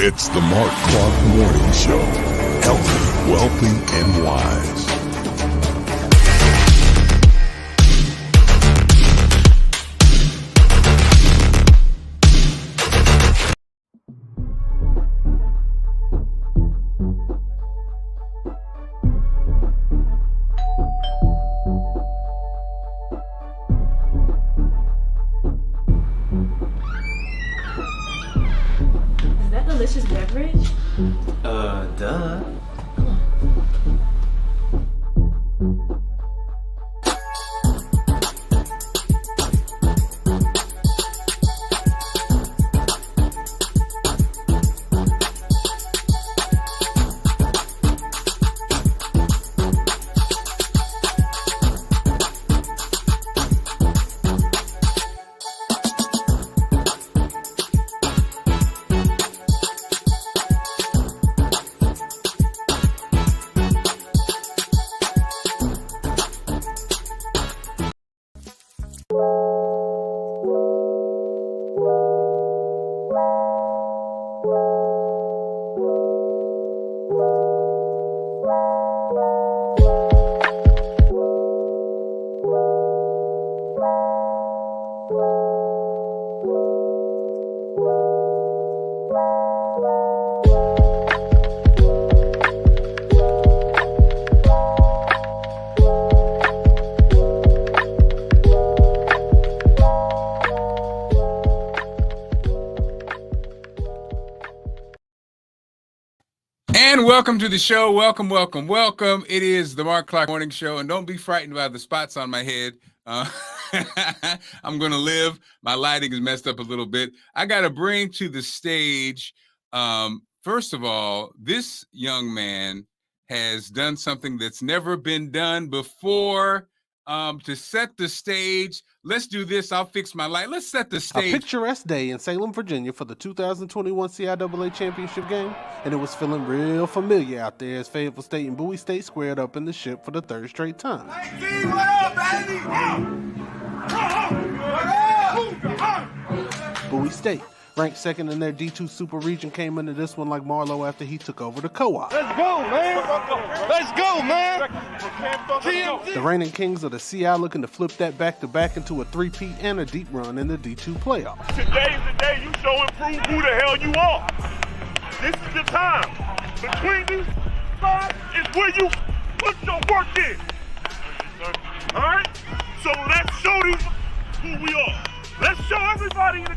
It's the Marc Clarke Morning Show. Healthy, wealthy, and wise. Delicious beverage? Duh. And welcome to the show. Welcome. It is the Marc Clarke Morning Show. And don't be frightened by the spots on my head. I'm going to live. My lighting is messed up a little bit. I got to bring to the stage, first of all, this young man has done something that's never been done before. To set the stage, let's do this. I'll fix my light. Let's set the stage. A picturesque day in Salem, Virginia for the 2021 CIAA Championship game, and it was feeling real familiar out there as Fayetteville State and Bowie State squared up in the ship for the third straight time. Bowie State, ranked second in their D2 Super Region, came into this one like Marlowe after he took over the co-op. Let's go, man! Let's go, man! The reigning kings of the CI looking to flip that back-to-back into a three-peat and a deep run in the D2 playoffs. Today's the day you show and prove who the hell you are. This is the time. Between these spots is where you put your work in. Alright? So let's show these who we are. Let's show everybody in the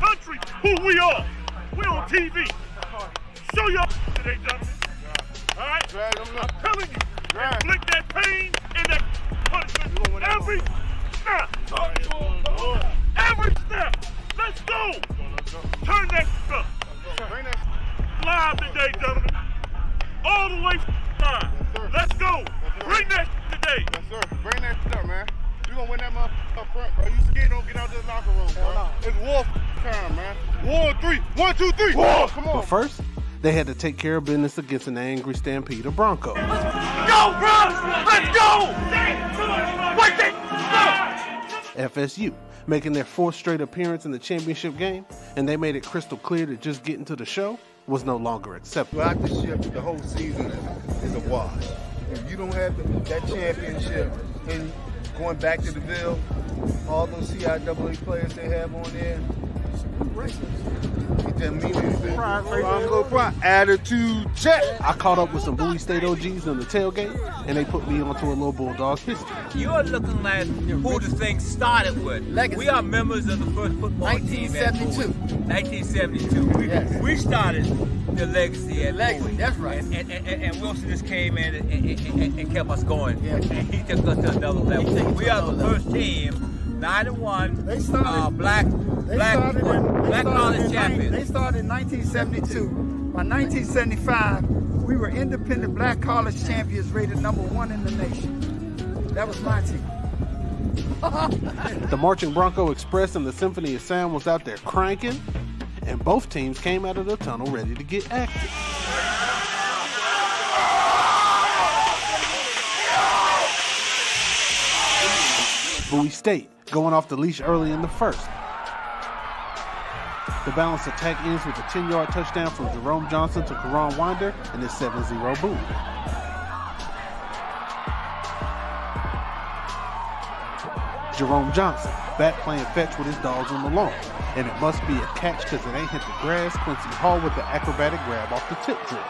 country who we are. We on TV. Show y'all today, gentlemen. Alright? I'm telling you. Inflict that pain and that punishment every snap. Every snap. Let's go. Turn that up. Bring that live today, gentlemen. All the way live. Let's go. Bring that today. Yes, sir. Bring that up, man. You gonna win that motherfucker up front, bro. You scared, don't get out of the locker room, bro. It's war time, man. War 3. 1, 2, 3. War. Come on. But first, they had to take care of business against an angry Stampede of Broncos. Go, bro! Let's go! Wait that! FSU, making their fourth straight appearance in the championship game, and they made it crystal clear that just getting to the show was no longer acceptable. Throughout the ship, the whole season is a wash. If you don't have that championship and going back to the Ville, all those CIAA players they have on there, it doesn't mean anything. Attitude check. I caught up with some Bowie State OGs in the tailgate, and they put me onto a little Bulldog history. You're looking like who the thing started with. Legacy. We are members of the first football team at 1972. Yes. We started the legacy at Legacy, Bowie. that's right. And Wilson just came in and kept us going. Yeah. And he took us to another level. We are the first team 9-1. They started. Black college champions. They started in 1972. By 1975, we were independent black college champions, rated #1 in the nation. That was my team. The Marching Bronco Express and the Symphony of Sound was out there cranking, and both teams came out of the tunnel ready to get active. Bowie State going off the leash early in the first. The balanced attack ends with a 10-yard touchdown from Jerome Johnson to Karan Winder and it's 7-0 Bowie. Jerome Johnson back playing fetch with his dogs on the lawn, and it must be a catch because it ain't hit the grass. Quincy Hall with the acrobatic grab off the tip drill.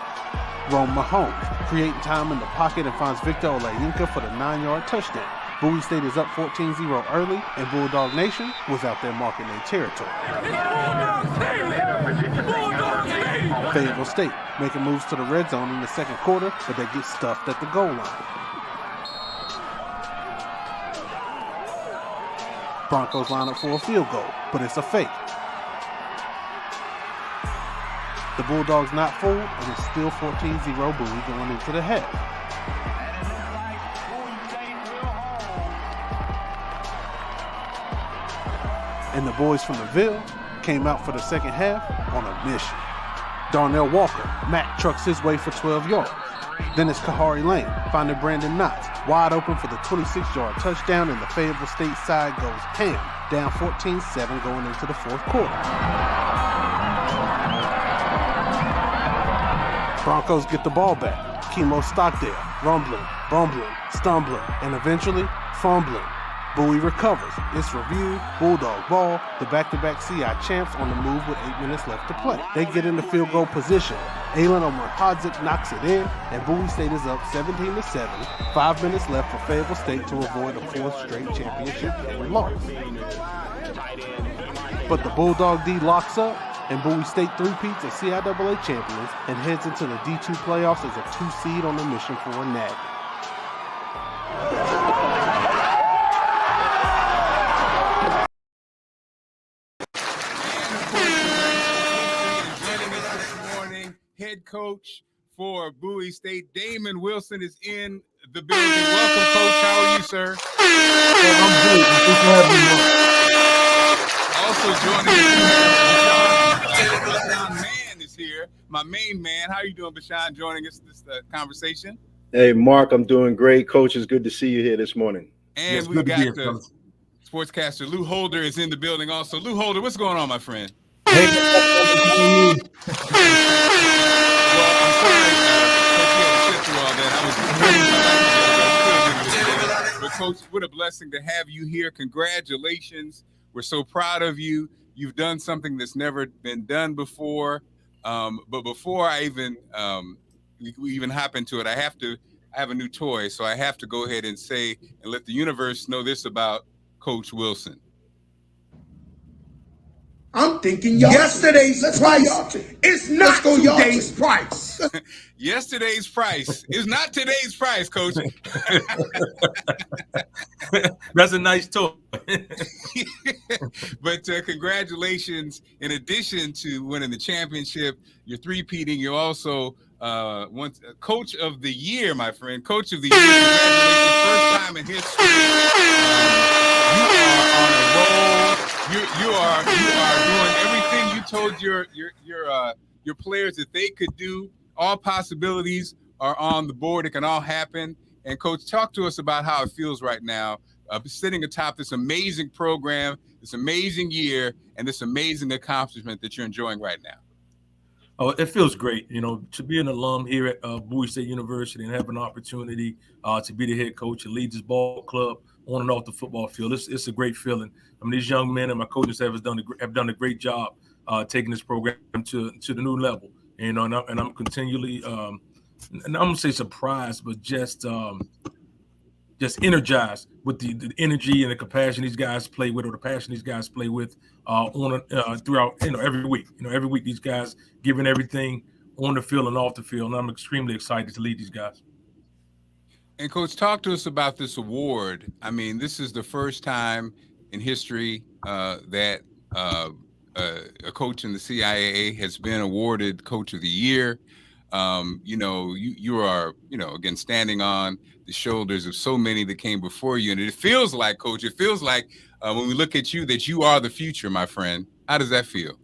Rome Mahomes creating time in the pocket and finds Victor Olayinka for the 9-yard touchdown. Bowie State is up 14-0 early, and Bulldog Nation was out there marking their territory. Fayetteville State making moves to the red zone in the second quarter, but they get stuffed at the goal line. Broncos line up for a field goal, but it's a fake. The Bulldogs not fooled, and it's still 14-0 Bowie going into the half. And the boys from the Ville came out for the second half on a mission. Darnell Walker, Matt trucks his way for 12 yards. Then it's Kahari Lane, finding Brandon Knotts, wide open for the 26-yard touchdown, and the Fayetteville State side goes ham, down 14-7 going into the fourth quarter. Broncos get the ball back. Kimo Stockdale, rumbling, bumbling, stumbling, and eventually fumbling. Bowie recovers. It's review, Bulldog ball, the back-to-back CI champs on the move with 8 minutes left to play. They get into field goal position. Aylin Omerhadzik knocks it in, and Bowie State is up 17-7. 5 minutes left for Fayetteville State to avoid a fourth straight championship game loss. But the Bulldog D locks up, and Bowie State three-peats as CIAA champions and heads into the D2 playoffs as a 2 seed on a mission for a NAG. Head coach for Bowie State, Damon Wilson, is in the building. Welcome, Coach. How are you, sir? I'm good. Thanks for having Also joining us, Bashan Man is here. My main man. How are you doing, Bashan, joining us this conversation? Hey, Mark, I'm doing great. Coach, it's good to see you here this morning. And yes, we got the sportscaster, Lou Holder, is in the building also. Lou Holder, what's going on, my friend? Hey, well, I'm sorry, Coach, you had to sit through all that. But Coach, what a blessing to have you here. Congratulations. We're so proud of you. You've done something that's never been done before. But before I even we even hop into it, I have a new toy, so I have to go ahead and say and let the universe know this about Coach Wilson. I'm thinking yesterday's price is not today's price. Yesterday's price is not today's price, Coach. That's a nice toy. But congratulations. In addition to winning the championship, you're three-peating. You're also Coach of the Year, my friend. Coach of the Year. Congratulations. First time in history. You are on a roll. You are doing everything you told your players that they could do. All possibilities are on the board. It can all happen. And Coach, talk to us about how it feels right now, sitting atop this amazing program, this amazing year, and this amazing accomplishment that you're enjoying right now. Oh, it feels great, to be an alum here at Bowie State University and have an opportunity to be the head coach and lead this ball club on and off the football field. It's a great feeling. I mean, these young men and my coaching staff have done a great job taking this program to the new level. And I'm continually, and I'm gonna say surprised, but just energized with the energy and the compassion these guys play with, or the passion these guys play with throughout every week. Every week these guys giving everything on the field and off the field, and I'm extremely excited to lead these guys. And Coach, talk to us about this award. I mean, this is the first time in history that a coach in the CIAA has been awarded Coach of the Year. You are, again, standing on the shoulders of so many that came before you. And it feels like, Coach, when we look at you, that you are the future, my friend. How does that feel?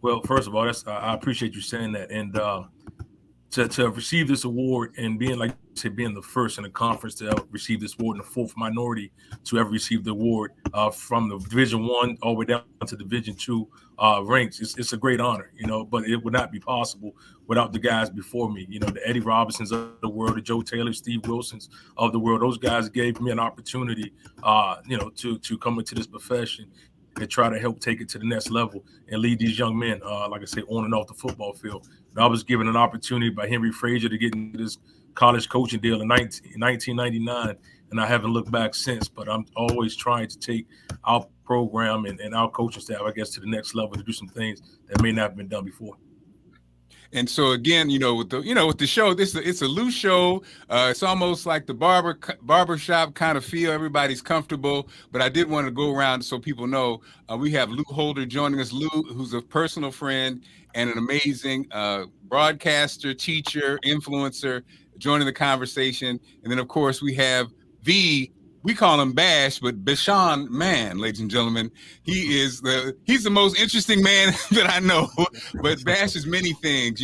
Well, first of all, I appreciate you saying that. And to receive this award and being, like you said, being the first in the conference to ever receive this award and the fourth minority to ever receive the award from the Division I all the way down to Division II ranks, it's a great honor, but it would not be possible without the guys before me, the Eddie Robinsons of the world, the Joe Taylor, Steve Wilsons of the world. Those guys gave me an opportunity, to come into this profession and try to help take it to the next level and lead these young men, like I say, on and off the football field. And I was given an opportunity by Henry Frazier to get into this college coaching deal in 1999, and I haven't looked back since. But I'm always trying to take our program and our coaching staff, I guess, to the next level to do some things that may not have been done before. And so again, with the show, it's a loose show. It's almost like the barbershop kind of feel. Everybody's comfortable, but I did want to go around so people know we have Lou Holder joining us. Lou, who's a personal friend and an amazing broadcaster, teacher, influencer, joining the conversation. And then of course we have we call him Bash, but Bashan Man, ladies and gentlemen. He's the most interesting man that I know. But Bash is many things,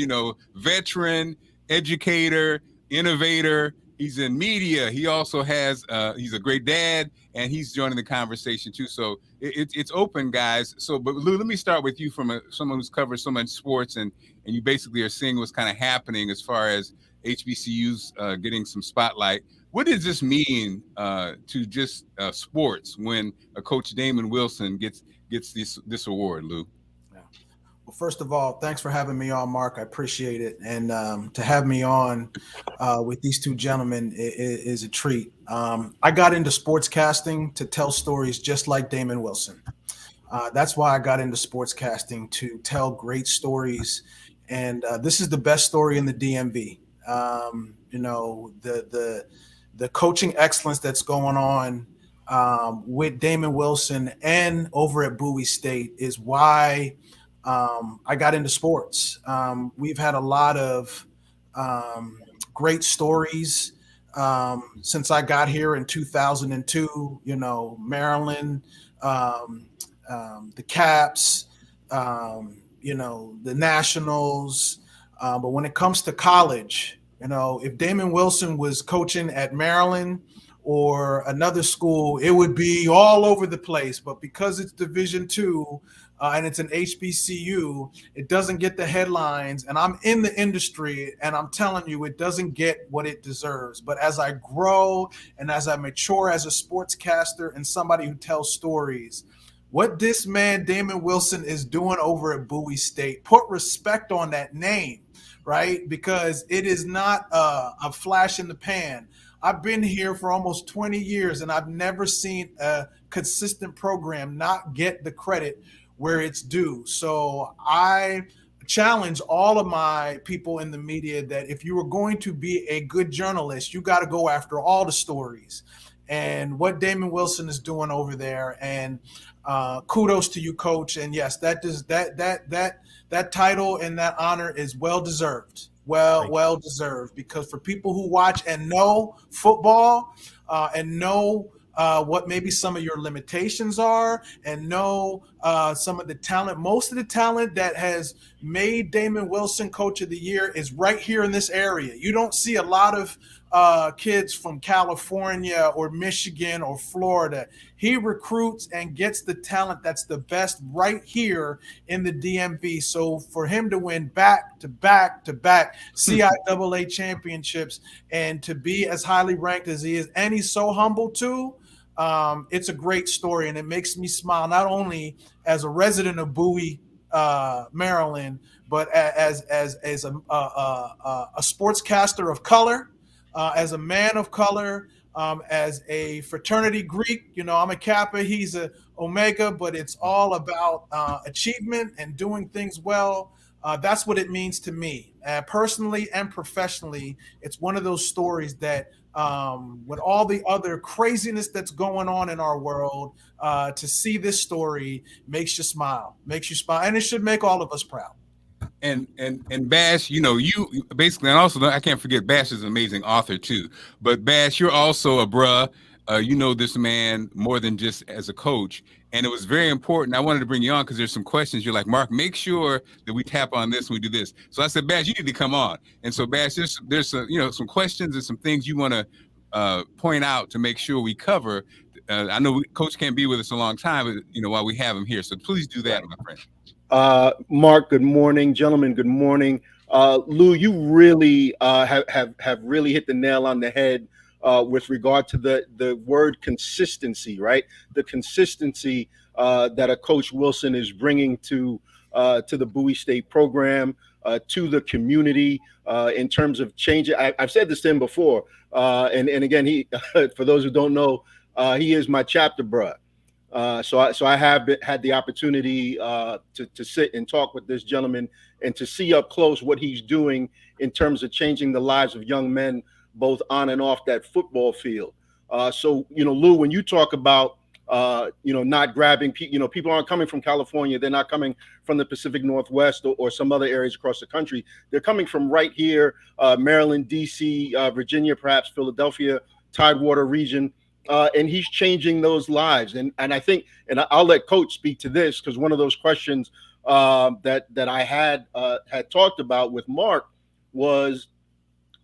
veteran, educator, innovator. He's in media. He also has he's a great dad, and he's joining the conversation too. So it's open, guys. So, but Lou, let me start with you from someone who's covered so much sports, and you basically are seeing what's kind of happening as far as HBCUs getting some spotlight. What does this mean to just sports when a Coach Damon Wilson gets this award, Lou? Yeah. Well, first of all, thanks for having me on, Mark. I appreciate it. And to have me on with these two gentlemen is a treat. I got into sportscasting to tell stories just like Damon Wilson. That's why I got into sportscasting, to tell great stories. And this is the best story in the DMV. The coaching excellence that's going on with Damon Wilson and over at Bowie State is why I got into sports. We've had a lot of great stories since I got here in 2002, Maryland, the Caps, the Nationals. But when it comes to college, if Damon Wilson was coaching at Maryland or another school, it would be all over the place. But because it's Division II and it's an HBCU, it doesn't get the headlines. And I'm in the industry, and I'm telling you, it doesn't get what it deserves. But as I grow and as I mature as a sportscaster and somebody who tells stories, what this man, Damon Wilson, is doing over at Bowie State, put respect on that name. Right? Because it is not a flash in the pan. I've been here for almost 20 years, and I've never seen a consistent program not get the credit where it's due. So I challenge all of my people in the media that if you are going to be a good journalist, you got to go after all the stories. And what Damon Wilson is doing over there, and kudos to you, Coach. And yes, that title and that honor is well deserved. Well deserved, because for people who watch and know football and know what maybe some of your limitations are, and know some of the talent, most of the talent that has made Damon Wilson Coach of the Year is right here in this area. You don't see a lot of kids from California or Michigan or Florida. He recruits and gets the talent that's the best right here in the DMV. So for him to win back to back CIAA championships and to be as highly ranked as he is, and he's so humble too, it's a great story, and it makes me smile, not only as a resident of Bowie, Maryland, but as a sportscaster of color, as a man of color, as a fraternity Greek. I'm a Kappa, he's a Omega, but it's all about achievement and doing things well. That's what it means to me. Personally and professionally, it's one of those stories that with all the other craziness that's going on in our world, to see this story makes you smile, and it should make all of us proud. And Bash, you basically, and also I can't forget Bash is an amazing author too. But Bash, you're also a bruh. You know this man more than just as a coach, and it was very important. I wanted to bring you on because there's some questions. You're like, Marc, make sure that we tap on this when we do this. So I said, Bash, you need to come on. And so Bash, there's some, some questions and some things you want to point out to make sure we cover. I know Coach can't be with us a long time, but while we have him here, so please do that, my friend. Marc, good morning, gentlemen. Good morning, Lou. You really have really hit the nail on the head with regard to the word consistency, right? The consistency that a Coach Wilson is bringing to the Bowie State program, to the community, in terms of changing. I've said this to him before, and again, he for those who don't know, he is my chapter bruh. So I have had the opportunity to sit and talk with this gentleman and to see up close what he's doing in terms of changing the lives of young men, both on and off that football field. So, Lou, when you talk about, not grabbing, people aren't coming from California. They're not coming from the Pacific Northwest or some other areas across the country. They're coming from right here, Maryland, DC, Virginia, perhaps Philadelphia, Tidewater region. And he's changing those lives. And I think, and I'll let Coach speak to this, because one of those questions that I had talked about with Marc was,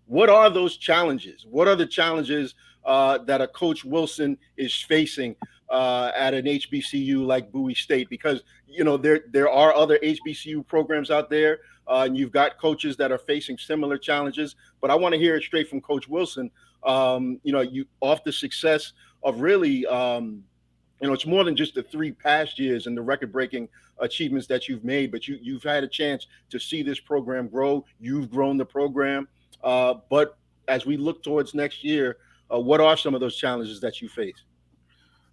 what are those challenges? What are the challenges that a Coach Wilson is facing at an HBCU like Bowie State? Because, there are other HBCU programs out there, and you've got coaches that are facing similar challenges. But I want to hear it straight from Coach Wilson. You off the success of really, it's more than just the 3 past years and the record-breaking achievements that you've made, but you've had a chance to see this program grow. You've grown the program. But as we look towards next year, what are some of those challenges that you face?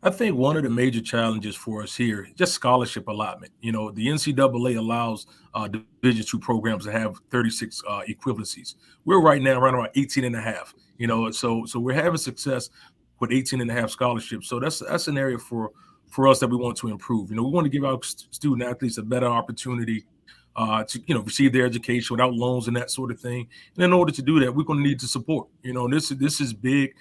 I think one of the major challenges for us here, just scholarship allotment. The NCAA allows Division II programs to have 36 equivalencies. We're right now around 18 and a half. So we're having success with 18 and a half scholarships. So that's an area for us that we want to improve. We want to give our student athletes a better opportunity to receive their education without loans and that sort of thing. And in order to do that, we're going to need to support. This is big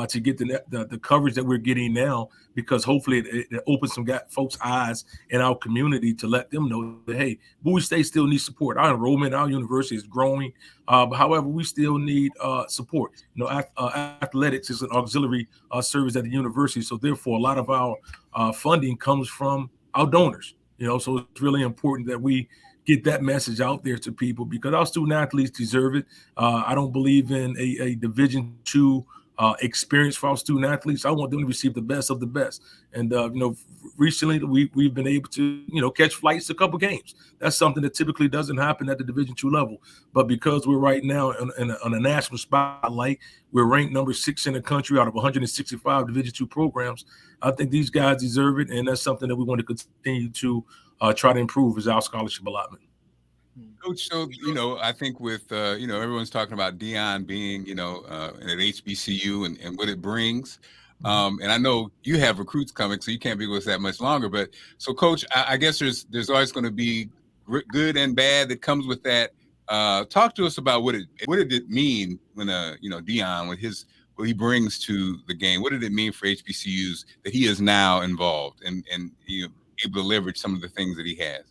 to get the coverage that we're getting now, because hopefully it opens some folks' eyes in our community to let them know that, hey, Bowie State still needs support. Our enrollment, our university is growing. However, we still need support. Athletics is an auxiliary service at the university. So therefore, a lot of our funding comes from our donors. So it's really important that we get that message out there to people, because our student athletes deserve it. I don't believe in a Division II experience for our student athletes. I want them to receive the best of the best. And recently we've been able to catch flights to a couple games. That's something that typically doesn't happen at the Division II level. But because we're right now on a national spotlight, we're ranked number 6 in the country out of 165 Division II programs. I think these guys deserve it, and that's something that we want to continue to try to improve, is our scholarship allotment. Coach, so, I think with, everyone's talking about Deion being, at HBCU and what it brings. And I know you have recruits coming, so you can't be with us that much longer. But so, Coach, I guess there's always going to be good and bad that comes with that. Talk to us about what did it mean when, Deion, with what he brings to the game? What did it mean for HBCUs that he is now involved and able to leverage some of the things that he has?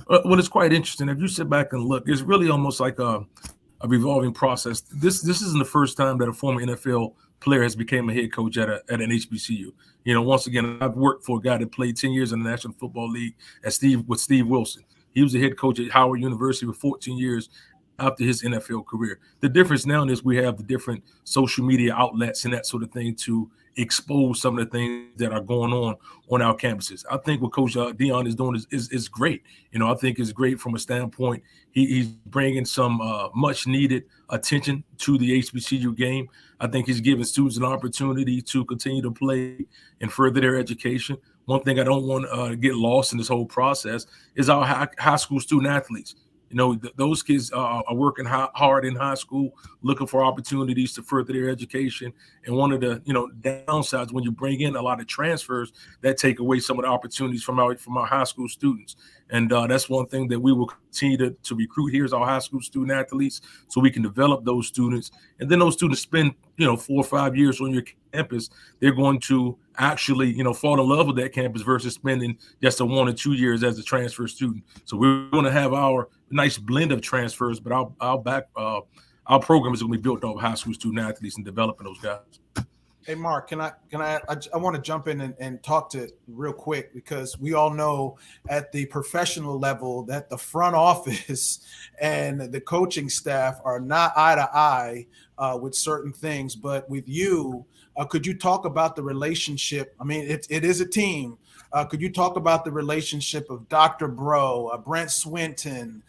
Well, it's quite interesting. If you sit back and look, it's really almost like a revolving process. This isn't the first time that a former NFL player has become a head coach at an HBCU. Once again, I've worked for a guy that played 10 years in the National Football League with Steve Wilson. He was a head coach at Howard University for 14 years after his NFL career. The difference now is we have the different social media outlets and that sort of thing to expose some of the things that are going on our campuses. I think what Coach Deion is doing is great. I think it's great from a standpoint. He's bringing some much needed attention to the HBCU game. I think he's giving students an opportunity to continue to play and further their education. One thing I don't want to get lost in this whole process is our high school student athletes. Those kids are working hard in high school, looking for opportunities to further their education. And one of the downsides when you bring in a lot of transfers, that take away some of the opportunities from our high school students. And that's one thing that we will continue to recruit here is our high school student athletes, so we can develop those students. And then those students spend 4 or 5 years on your campus. They're going to actually fall in love with that campus versus spending just 1 or 2 years as a transfer student. So we're going to have our nice blend of transfers, but our program is going to be built on high school student athletes and developing those guys. Hey, Mark, I want to jump in and talk to real quick, because we all know at the professional level that the front office and the coaching staff are not eye to eye with certain things. But with you, could you talk about the relationship? I mean, it is a team. Could you talk about the relationship of Dr. Bro, Brent Swinton,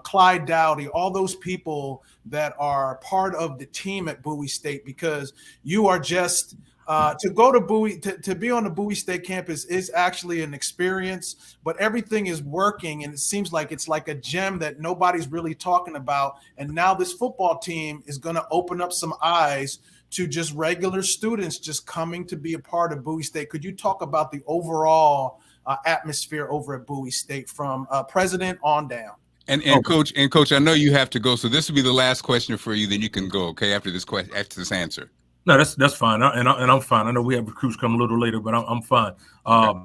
Clyde Dowdy, all those people that are part of the team at Bowie State? Because you are just to go to Bowie, to be on the Bowie State campus is actually an experience, but everything is working, and it seems like it's like a gem that nobody's really talking about. And now this football team is going to open up some eyes to just regular students just coming to be a part of Bowie State. Could you talk about the overall atmosphere over at Bowie State from president on down? And coach, I know you have to go, so this will be the last question for you. Then you can go, okay? After this answer. No, that's fine, and I'm fine. I know we have recruits come a little later, but I'm fine. Okay.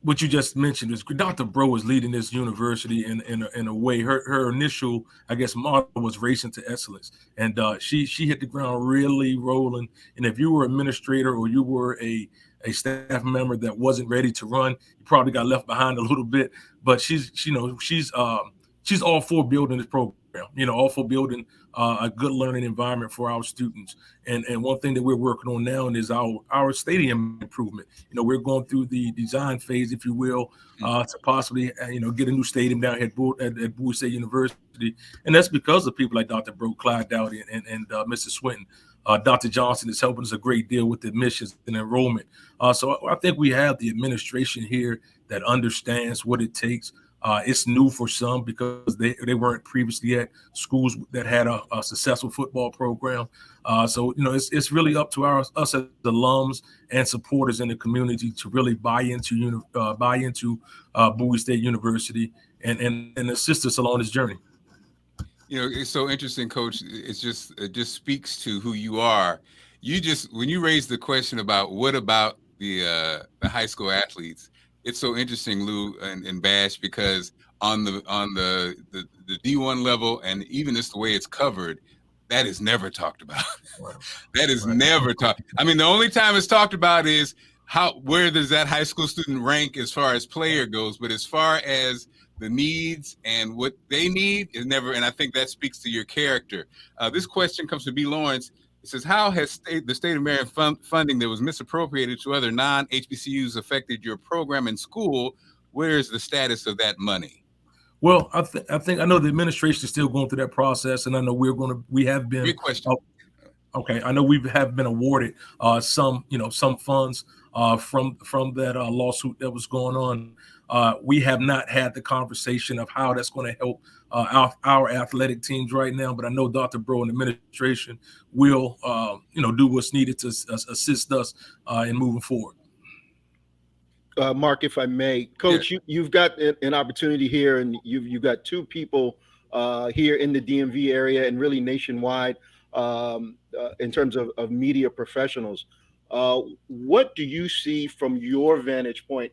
What you just mentioned is Dr. Bro is leading this university in a way. Her initial, I guess, motto was racing to excellence, and she hit the ground really rolling. And if you were an administrator or you were a staff member that wasn't ready to run, you probably got left behind a little bit. But she's all for building this program. All for building a good learning environment for our students. And one thing that we're working on now is our stadium improvement. We're going through the design phase, if you will, to possibly get a new stadium down here at Bowie State University. And that's because of people like Dr. Bro, Clyde Dowdy, and Mr. Swinton. Dr. Johnson is helping us a great deal with admissions and enrollment. So I think we have the administration here that understands what it takes. It's new for some because they weren't previously at schools that had a successful football program. So it's really up to us as alums and supporters in the community to really buy into Bowie State University and assist us along this journey. It's so interesting, Coach. It just speaks to who you are. When you raised the question about what about the high school athletes, it's so interesting, Lou and Bash, because on the D1 level, and even just the way it's covered, that is never talked about. That is never talked. I mean, the only time it's talked about is where does that high school student rank as far as player goes, but as far as the needs and what they need is never. And I think that speaks to your character. This question comes from B. Lawrence. It says, how has the state of Maryland funding that was misappropriated to other non-HBCUs affected your program in school? Where is the status of that money? Well, I know the administration is still going through that process, and I know we have been. Great question. Okay, I know we have been awarded some funds from that lawsuit that was going on. We have not had the conversation of how that's going to help our athletic teams right now, but I know Dr. Bro and the administration will, do what's needed to assist us in moving forward. Mark, if I may, Coach, you've got an opportunity here, and you've got two people here in the DMV area and really nationwide in terms of media professionals. What do you see from your vantage point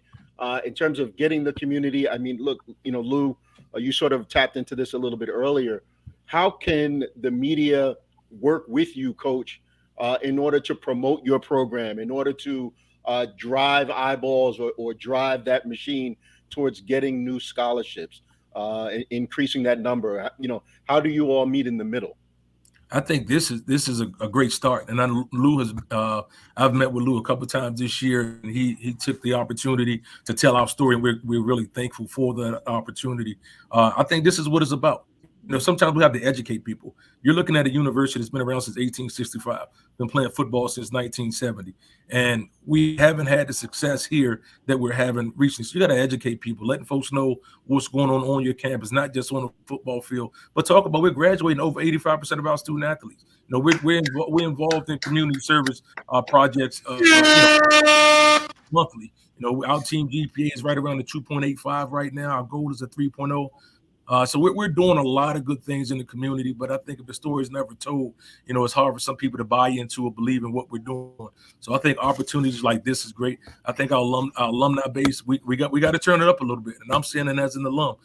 in terms of getting the community? I mean, look, Lou, you sort of tapped into this a little bit earlier. How can the media work with you, Coach, in order to promote your program, in order to drive eyeballs or drive that machine towards getting new scholarships, increasing that number? How do you all meet in the middle? I think this is a great start, and I've met with Lou a couple of times this year, and he took the opportunity to tell our story, and we're really thankful for that opportunity. I think this is what it's about. sometimes we have to educate people. You're looking at a university that's been around since 1865, been playing football since 1970, and we haven't had the success here that we're having recently. So you got to educate people, letting folks know what's going on your campus, not just on the football field, but talk about we're graduating over 85% of our student athletes. We're involved in community service projects monthly. Our team GPA is right around the 2.85 right now. Our goal is a 3.0. So we're doing a lot of good things in the community, but I think if the story is never told, it's hard for some people to buy into or believe in what we're doing. So I think opportunities like this is great. I think our alumni base, we got to turn it up a little bit. And I'm saying it as an alum,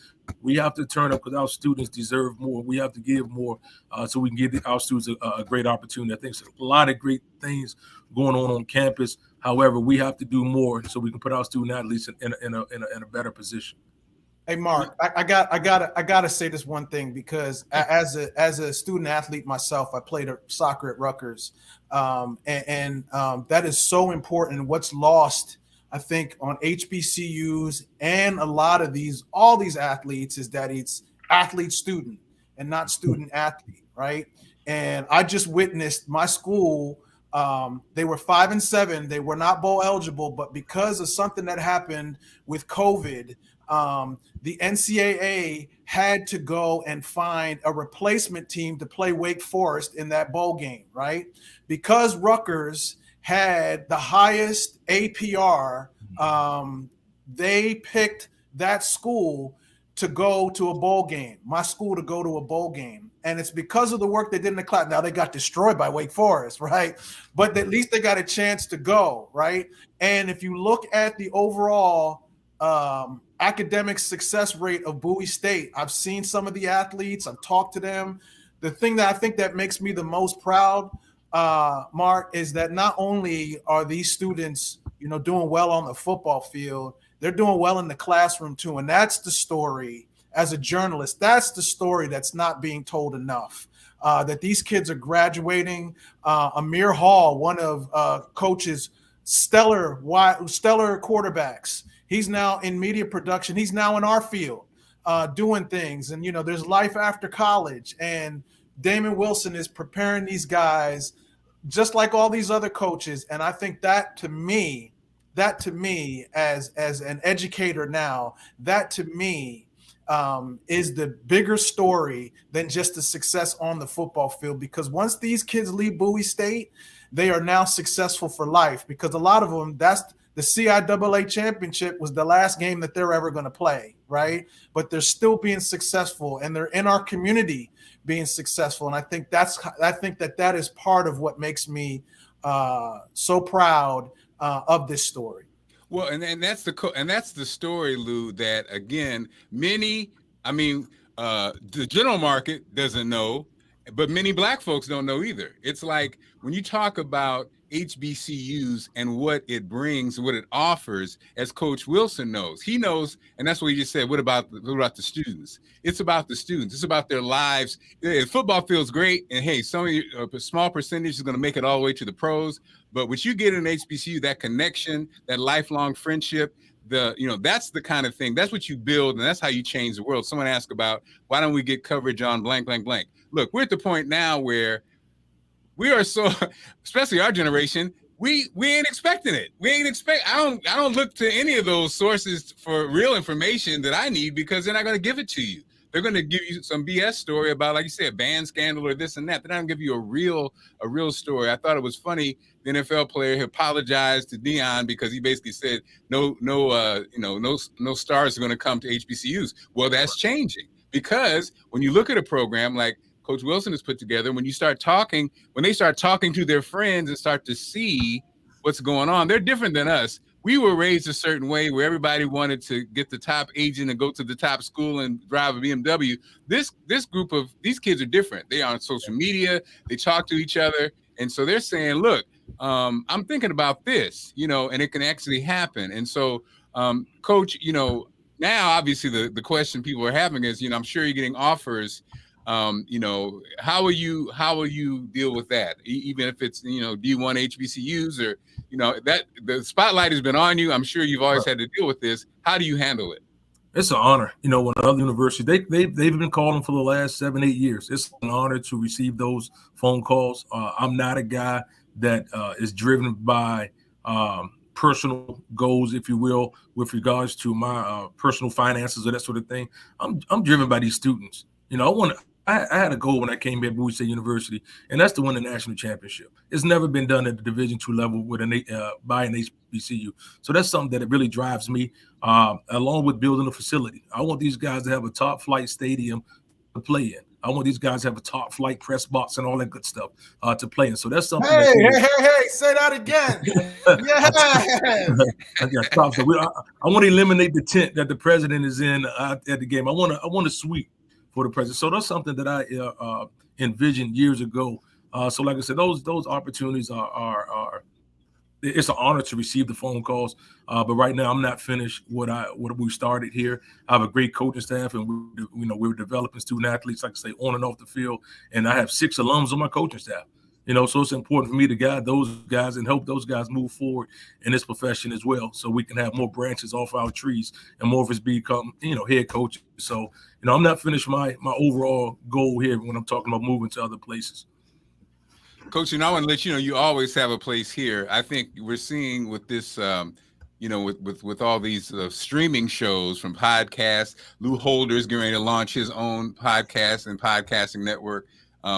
we have to turn up because our students deserve more. We have to give more so we can give our students a great opportunity. I think there's a lot of great things going on campus. However, we have to do more so we can put our student athletes in a better position. Hey, Marc, I gotta say this one thing, because as a student athlete myself, I played soccer at Rutgers, and that is so important. What's lost, I think, on HBCUs and a lot of all these athletes is that it's athlete student and not student athlete, right? And I just witnessed my school. They were 5-7. They were not bowl eligible, but because of something that happened with COVID, the NCAA had to go and find a replacement team to play Wake Forest in that bowl game, right? Because Rutgers had the highest APR, they picked that school to go to a bowl game, my school to go to a bowl game. And it's because of the work they did in the class. Now they got destroyed by Wake Forest, right? But at least they got a chance to go, right? And if you look at the overall academic success rate of Bowie State, I've seen some of the athletes, I've talked to them. The thing that I think that makes me the most proud, Marc, is that not only are these students, doing well on the football field, they're doing well in the classroom too. And that's the story. As a journalist, that's the story that's not being told enough. That these kids are graduating. Amir Hall, one of Coach's stellar quarterbacks, he's now in media production. He's now in our field doing things. And, there's life after college. And Damon Wilson is preparing these guys just like all these other coaches. And I think that to me, as an educator now, that to me is the bigger story than just the success on the football field. Because once these kids leave Bowie State, they are now successful for life. Because a lot of them, that's the CIAA championship was the last game that they're ever going to play, right? But they're still being successful, and they're in our community being successful. And I think that is part of what makes me so proud of this story. Well, and that's the story, Lou, that again, the general market doesn't know, but many Black folks don't know either. It's like when you talk about HBCUs and what it brings, what it offers, as Coach Wilson knows. He knows, and that's what he just said. What about the students? It's about the students. It's about their lives. Football feels great, and hey, a small percentage is going to make it all the way to the pros. But what you get in HBCU, that connection, that lifelong friendship, that's the kind of thing. That's what you build, and that's how you change the world. Someone asked about, why don't we get coverage on blank, blank, blank? Look, we're at the point now where we are so, especially our generation, we ain't expecting it. I don't look to any of those sources for real information that I need, because they're not going to give it to you. They're going to give you some BS story about, like you said, a band scandal or this and that. They're not going to give you a real story. I thought it was funny. The NFL player, he apologized to Deion because he basically said no stars are going to come to HBCUs. Well, that's changing, because when you look at a program like Coach Wilson has put together, when they start talking to their friends and start to see what's going on, they're different than us. We were raised a certain way where everybody wanted to get the top agent and go to the top school and drive a BMW. This group of these kids are different. They are on social media. They talk to each other. And so they're saying, look, I'm thinking about this, and it can actually happen. And so, Coach, now obviously the question people are having is, I'm sure you're getting offers. How will you deal with that? Even if it's, D1 HBCUs or, that the spotlight has been on you. I'm sure you've always had to deal with this. How do you handle it? It's an honor. You know, when other universities, they've been calling for the last 7-8 years. It's an honor to receive those phone calls. I'm not a guy that is driven by personal goals, if you will, with regards to my personal finances or that sort of thing. I'm driven by these students. You know, I had a goal when I came here at Bowie State University, and that's to win the national championship. It's never been done at the Division II level with by an HBCU. So that's something that it really drives me, along with building a facility. I want these guys to have a top flight stadium to play in. I want these guys to have a top flight press box and all that good stuff to play in. So that's something. Hey, say that again. Yeah. I want to eliminate the tent that the president is in at the game. I want a suite for the president. So that's something that I envisioned years ago. So like I said, those opportunities are it's an honor to receive the phone calls. But right now I'm not finished what we started here. I have a great coaching staff, and we're developing student athletes, like I say, on and off the field. And I have 6 alums on my coaching staff. You know, so it's important for me to guide those guys and help those guys move forward in this profession as well, so we can have more branches off our trees and more of us become, head coaches. So, I'm not finished my overall goal here when I'm talking about moving to other places. Coach, I want to let you know you always have a place here. I think we're seeing with this, with all these streaming shows from podcasts. Lou Holder's getting ready to launch his own podcast and podcasting network.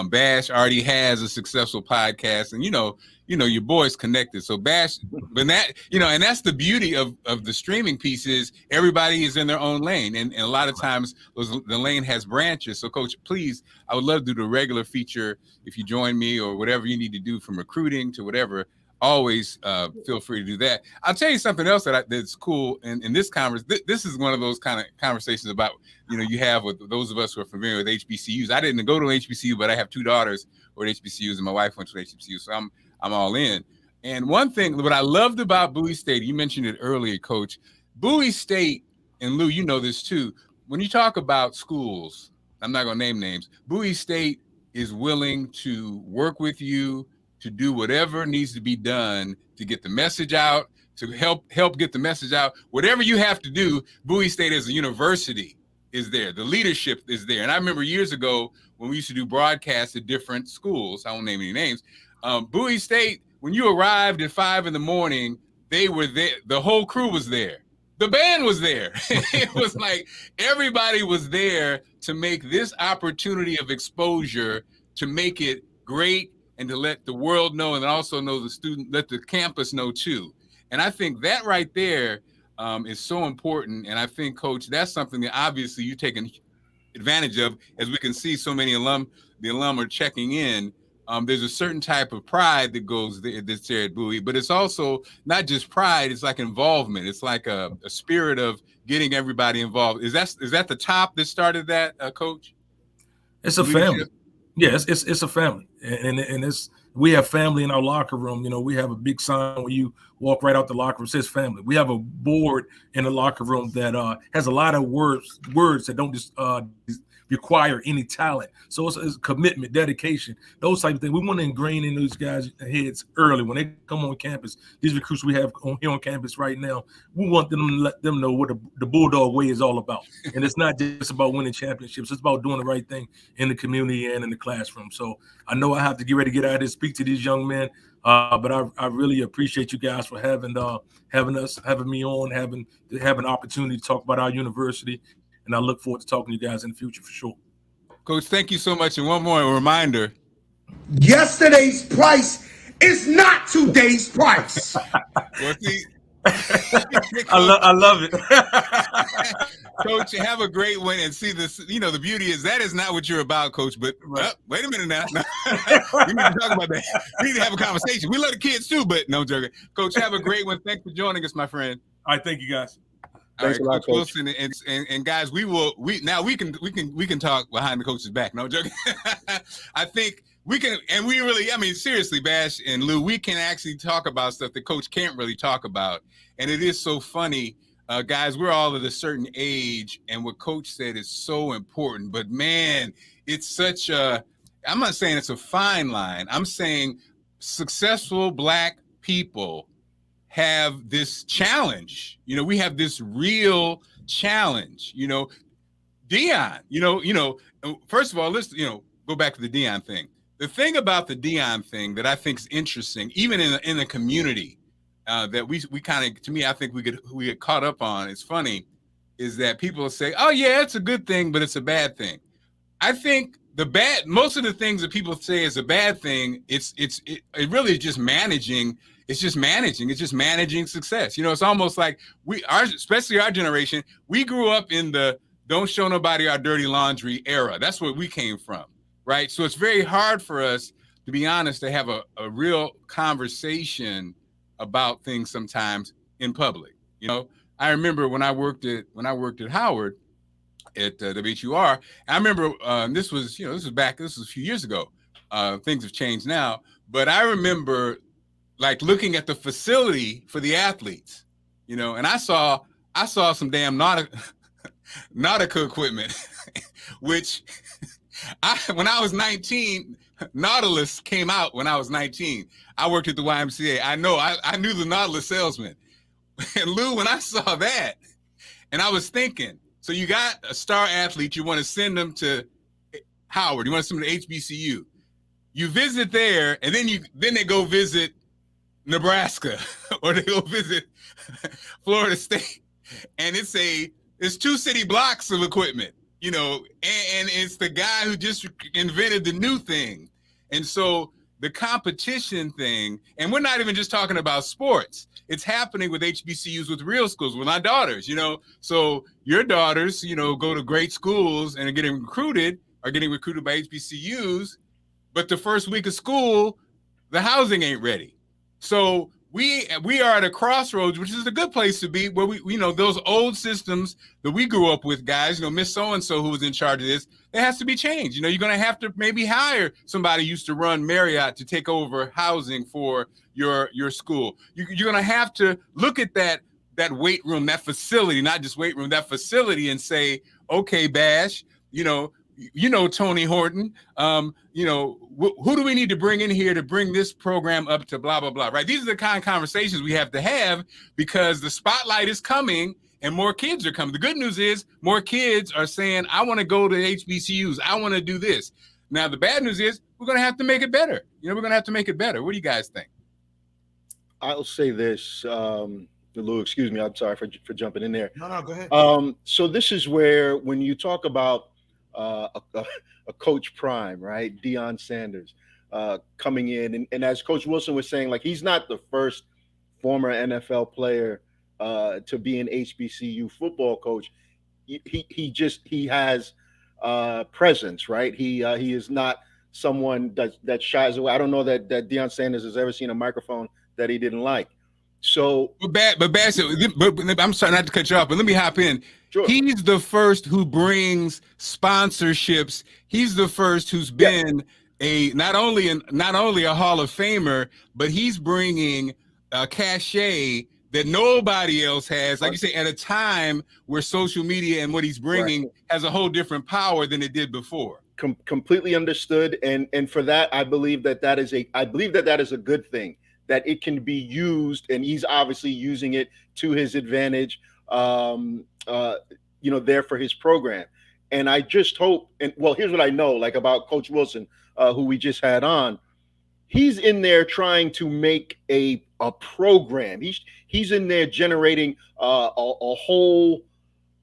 Bash already has a successful podcast, and your boys connected. So Bash, but that and that's the beauty of the streaming piece is everybody is in their own lane, and a lot of times the lane has branches. So Coach, please, I would love to do the regular feature if you join me or whatever you need to do from recruiting to whatever. Always feel free to do that. I'll tell you something else that's cool in this conversation. This is one of those kind of conversations about you have with those of us who are familiar with HBCUs. I didn't go to an HBCU, but I have 2 daughters who are at HBCUs, and my wife went to an HBCU, so I'm all in. And one thing, what I loved about Bowie State, you mentioned it earlier, Coach. Bowie State, and Lou, you know this too. When you talk about schools, I'm not going to name names. Bowie State is willing to work with you to do whatever needs to be done to get the message out, to help get the message out. Whatever you have to do, Bowie State as a university is there. The leadership is there. And I remember years ago when we used to do broadcasts at different schools, I won't name any names, Bowie State, when you arrived at 5 a.m, they were there. The whole crew was there. The band was there. It was like everybody was there to make this opportunity of exposure, to make it great, and to let the world know, and also know let the campus know too. And I think that right there is so important. And I think, Coach, that's something that obviously you're taking advantage of, as we can see so many the alum are checking in. There's a certain type of pride that goes there, that's there at Bowie, but it's also not just pride, it's like involvement. It's like a spirit of getting everybody involved. Is that the top that started that, Coach? It's a family. Yeah, it's a family, and we have family in our locker room. We have a big sign when you walk right out the locker room, says family. We have a board in the locker room that has a lot of words that don't just require any talent. So it's commitment, dedication, those type of things. We want to ingrain in those guys' heads early when they come on campus. These recruits we have here on campus right now, we want them to let them know what the Bulldog way is all about. And it's not just about winning championships. It's about doing the right thing in the community and in the classroom. So I know I have to get ready to get out and speak to these young men, but I really appreciate you guys for having me on, having an opportunity to talk about our university. And I look forward to talking to you guys in the future for sure. Coach, thank you so much. And one more reminder. Yesterday's price is not today's price. Well, see, I love it. Coach, have a great one. And see this, the beauty is that is not what you're about, Coach. But wait a minute now. We need to talk about that. We need to have a conversation. We love the kids too, but no joking. Coach, have a great one. Thanks for joining us, my friend. All right, thank you guys. Thanks a lot, Coach Wilson, and guys, we can talk behind the coach's back. No joking. I think we can, and we really, seriously, Bash and Lou, we can actually talk about stuff that Coach can't really talk about, and it is so funny, guys. We're all at a certain age, and what Coach said is so important. But man, it's such a. I'm not saying it's a fine line. I'm saying successful Black people have this challenge. You know, we have this real challenge. You know, Deion. First of all, let's go back to the Deion thing. The thing about the Deion thing that I think is interesting, even in the community, that we kind of, to me, I think we get caught up on. It's funny, is that people say, "Oh yeah, it's a good thing, but it's a bad thing." I think most of the things that people say is a bad thing, it really is just managing. It's just managing success. It's almost like especially our generation, we grew up in the don't show nobody our dirty laundry era. That's where we came from, right? So it's very hard for us, to be honest, to have a real conversation about things sometimes in public. I remember when I worked at Howard at WHUR. I remember this was a few years ago. Things have changed now, but I remember like looking at the facility for the athletes, and I saw some damn Nautica equipment, which when I was 19, Nautilus came out when I was 19. I worked at the YMCA. I knew the Nautilus salesman. And Lou, when I saw that, and I was thinking, so you got a star athlete, you want to send them to Howard, you want to send them to HBCU. You visit there, and then they go visit Nebraska or they go visit Florida State, and it's 2 city blocks of equipment, and it's the guy who just invented the new thing. And so the competition thing, and we're not even just talking about sports, it's happening with HBCUs, with real schools, with my daughters, so your daughters, go to great schools and are getting recruited by HBCUs, but the first week of school, the housing ain't ready. So we are at a crossroads, which is a good place to be, where we those old systems that we grew up with, guys, Miss So-and-so who was in charge of this, it has to be changed. You're going to have to maybe hire somebody who used to run Marriott to take over housing for your school. You're going to have to look at that weight room, that facility, not just weight room, that facility, and say, okay, Bash, Tony Horton, who do we need to bring in here to bring this program up to blah, blah, blah, right? These are the kind of conversations we have to have, because the spotlight is coming and more kids are coming. The good news is more kids are saying, I want to go to HBCUs. I want to do this. Now, the bad news is we're going to have to make it better. We're going to have to make it better. What do you guys think? I'll say this, Lou, excuse me. I'm sorry for jumping in there. No, go ahead. So this is where, when you talk about a Coach Prime, right? Deion Sanders coming in. And as Coach Wilson was saying, like, he's not the first former NFL player to be an HBCU football coach. He has presence, right? He is not someone that shies away. I don't know that Deion Sanders has ever seen a microphone that he didn't like. So, but I'm sorry not to cut you off, but let me hop in. Sure. He's the first who brings sponsorships. He's the first who's been not only a Hall of Famer, but he's bringing a cachet that nobody else has. Like you say, at a time where social media and what he's bringing has a whole different power than it did before. Completely understood, and for that, I believe that is a good thing. That it can be used, and he's obviously using it to his advantage, there for his program. And I just hope, here's what I know, like, about Coach Wilson, who we just had on. He's in there trying to make a program. He's in there generating a whole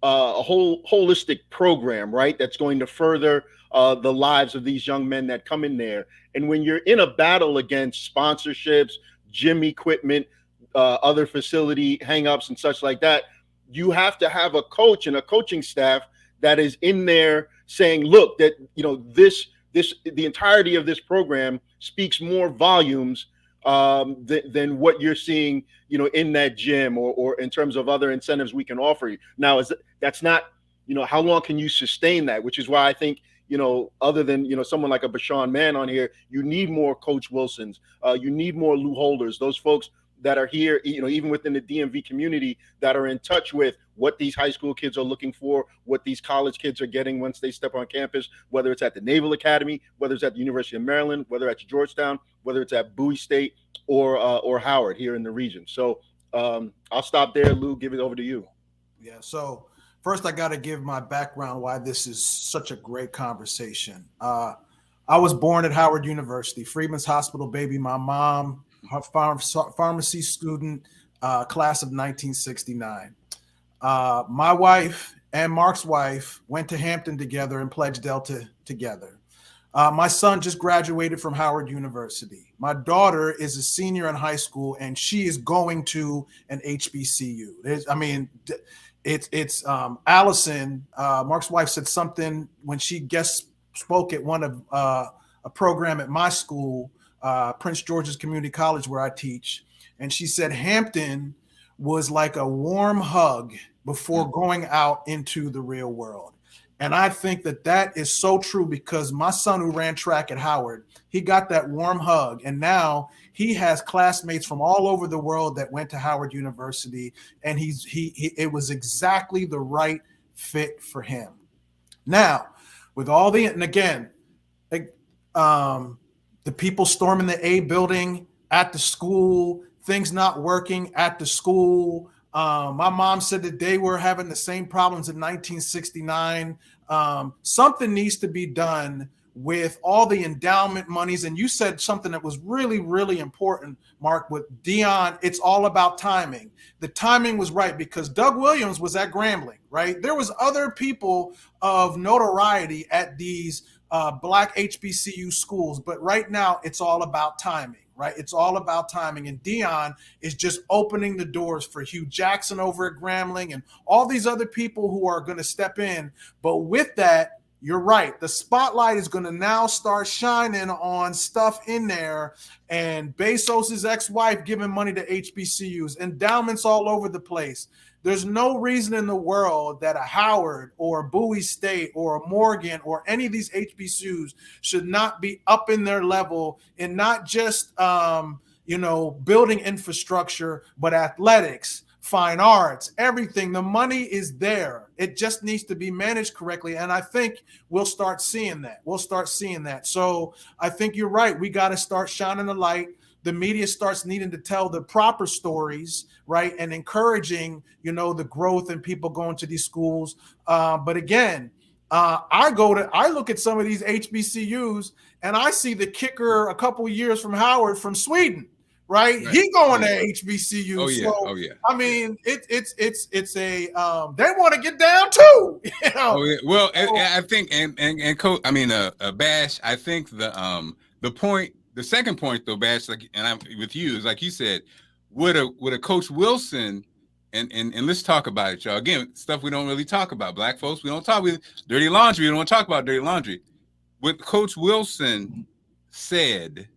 holistic program, right? That's going to further the lives of these young men that come in there. And when you're in a battle against sponsorships, gym equipment, other facility hangups and such like that, you have to have a coach and a coaching staff that is in there saying, look, that, the entirety of this program speaks more volumes than what you're seeing, in that gym or in terms of other incentives we can offer you. Now, that's not, how long can you sustain that? Which is why I think, other than, someone like a Bashan Mann on here, you need more Coach Wilsons. You need more Lou Holders, those folks that are here, even within the DMV community, that are in touch with what these high school kids are looking for, what these college kids are getting once they step on campus, whether it's at the Naval Academy, whether it's at the University of Maryland, whether it's at Georgetown, whether it's at Bowie State or Howard here in the region. So I'll stop there. Lou, give it over to you. Yeah. So first, I got to give my background why this is such a great conversation. I was born at Howard University, Freedman's Hospital baby. My mom, her pharmacy student, class of 1969. My wife and Marc's wife went to Hampton together and pledged Delta together. My son just graduated from Howard University. My daughter is a senior in high school, and she is going to an HBCU. It's Allison, Marc's wife, said something when she guest spoke at one of a program at my school, Prince George's Community College, where I teach. And she said Hampton was like a warm hug before going out into the real world. And I think that that is so true, because my son, who ran track at Howard, he got that warm hug. And now he has classmates from all over the world that went to Howard University. And it was exactly the right fit for him. Now, with all and again, the people storming the A building at the school, things not working at the school. My mom said that they were having the same problems in 1969. Something needs to be done with all the endowment monies. And you said something that was really, really important, Marc, with Dion. It's all about timing. The timing was right, because Doug Williams was at Grambling, right? There was other people of notoriety at these Black HBCU schools, but right now it's all about timing. Right? It's all about timing. And Dion is just opening the doors for Hugh Jackson over at Grambling and all these other people who are going to step in. But with that, you're right. The spotlight is going to now start shining on stuff in there. And Bezos's ex-wife giving money to HBCUs, endowments all over the place. There's no reason in the world that a Howard or a Bowie State or a Morgan or any of these HBCUs should not be up in their level in not just, building infrastructure, but athletics, fine arts, everything. The money is there. It just needs to be managed correctly. And I think we'll start seeing that. So I think you're right. We got to start shining the light. The media starts needing to tell the proper stories, right? And encouraging, the growth and people going to these schools. But again, I look at some of these HBCUs and I see the kicker a couple of years from Howard from Sweden, right? He going to HBCU. Oh yeah. So, Oh yeah. I mean, it's they want to get down too. Oh yeah. Well, I think and coach. I mean, Bash. I think the second point though, Bash, and I'm with you, is like you said, would a Coach Wilson, and let's talk about it, y'all. Again, stuff we don't really talk about. Black folks, we don't talk with dirty laundry. We don't want to talk about dirty laundry. What Coach Wilson said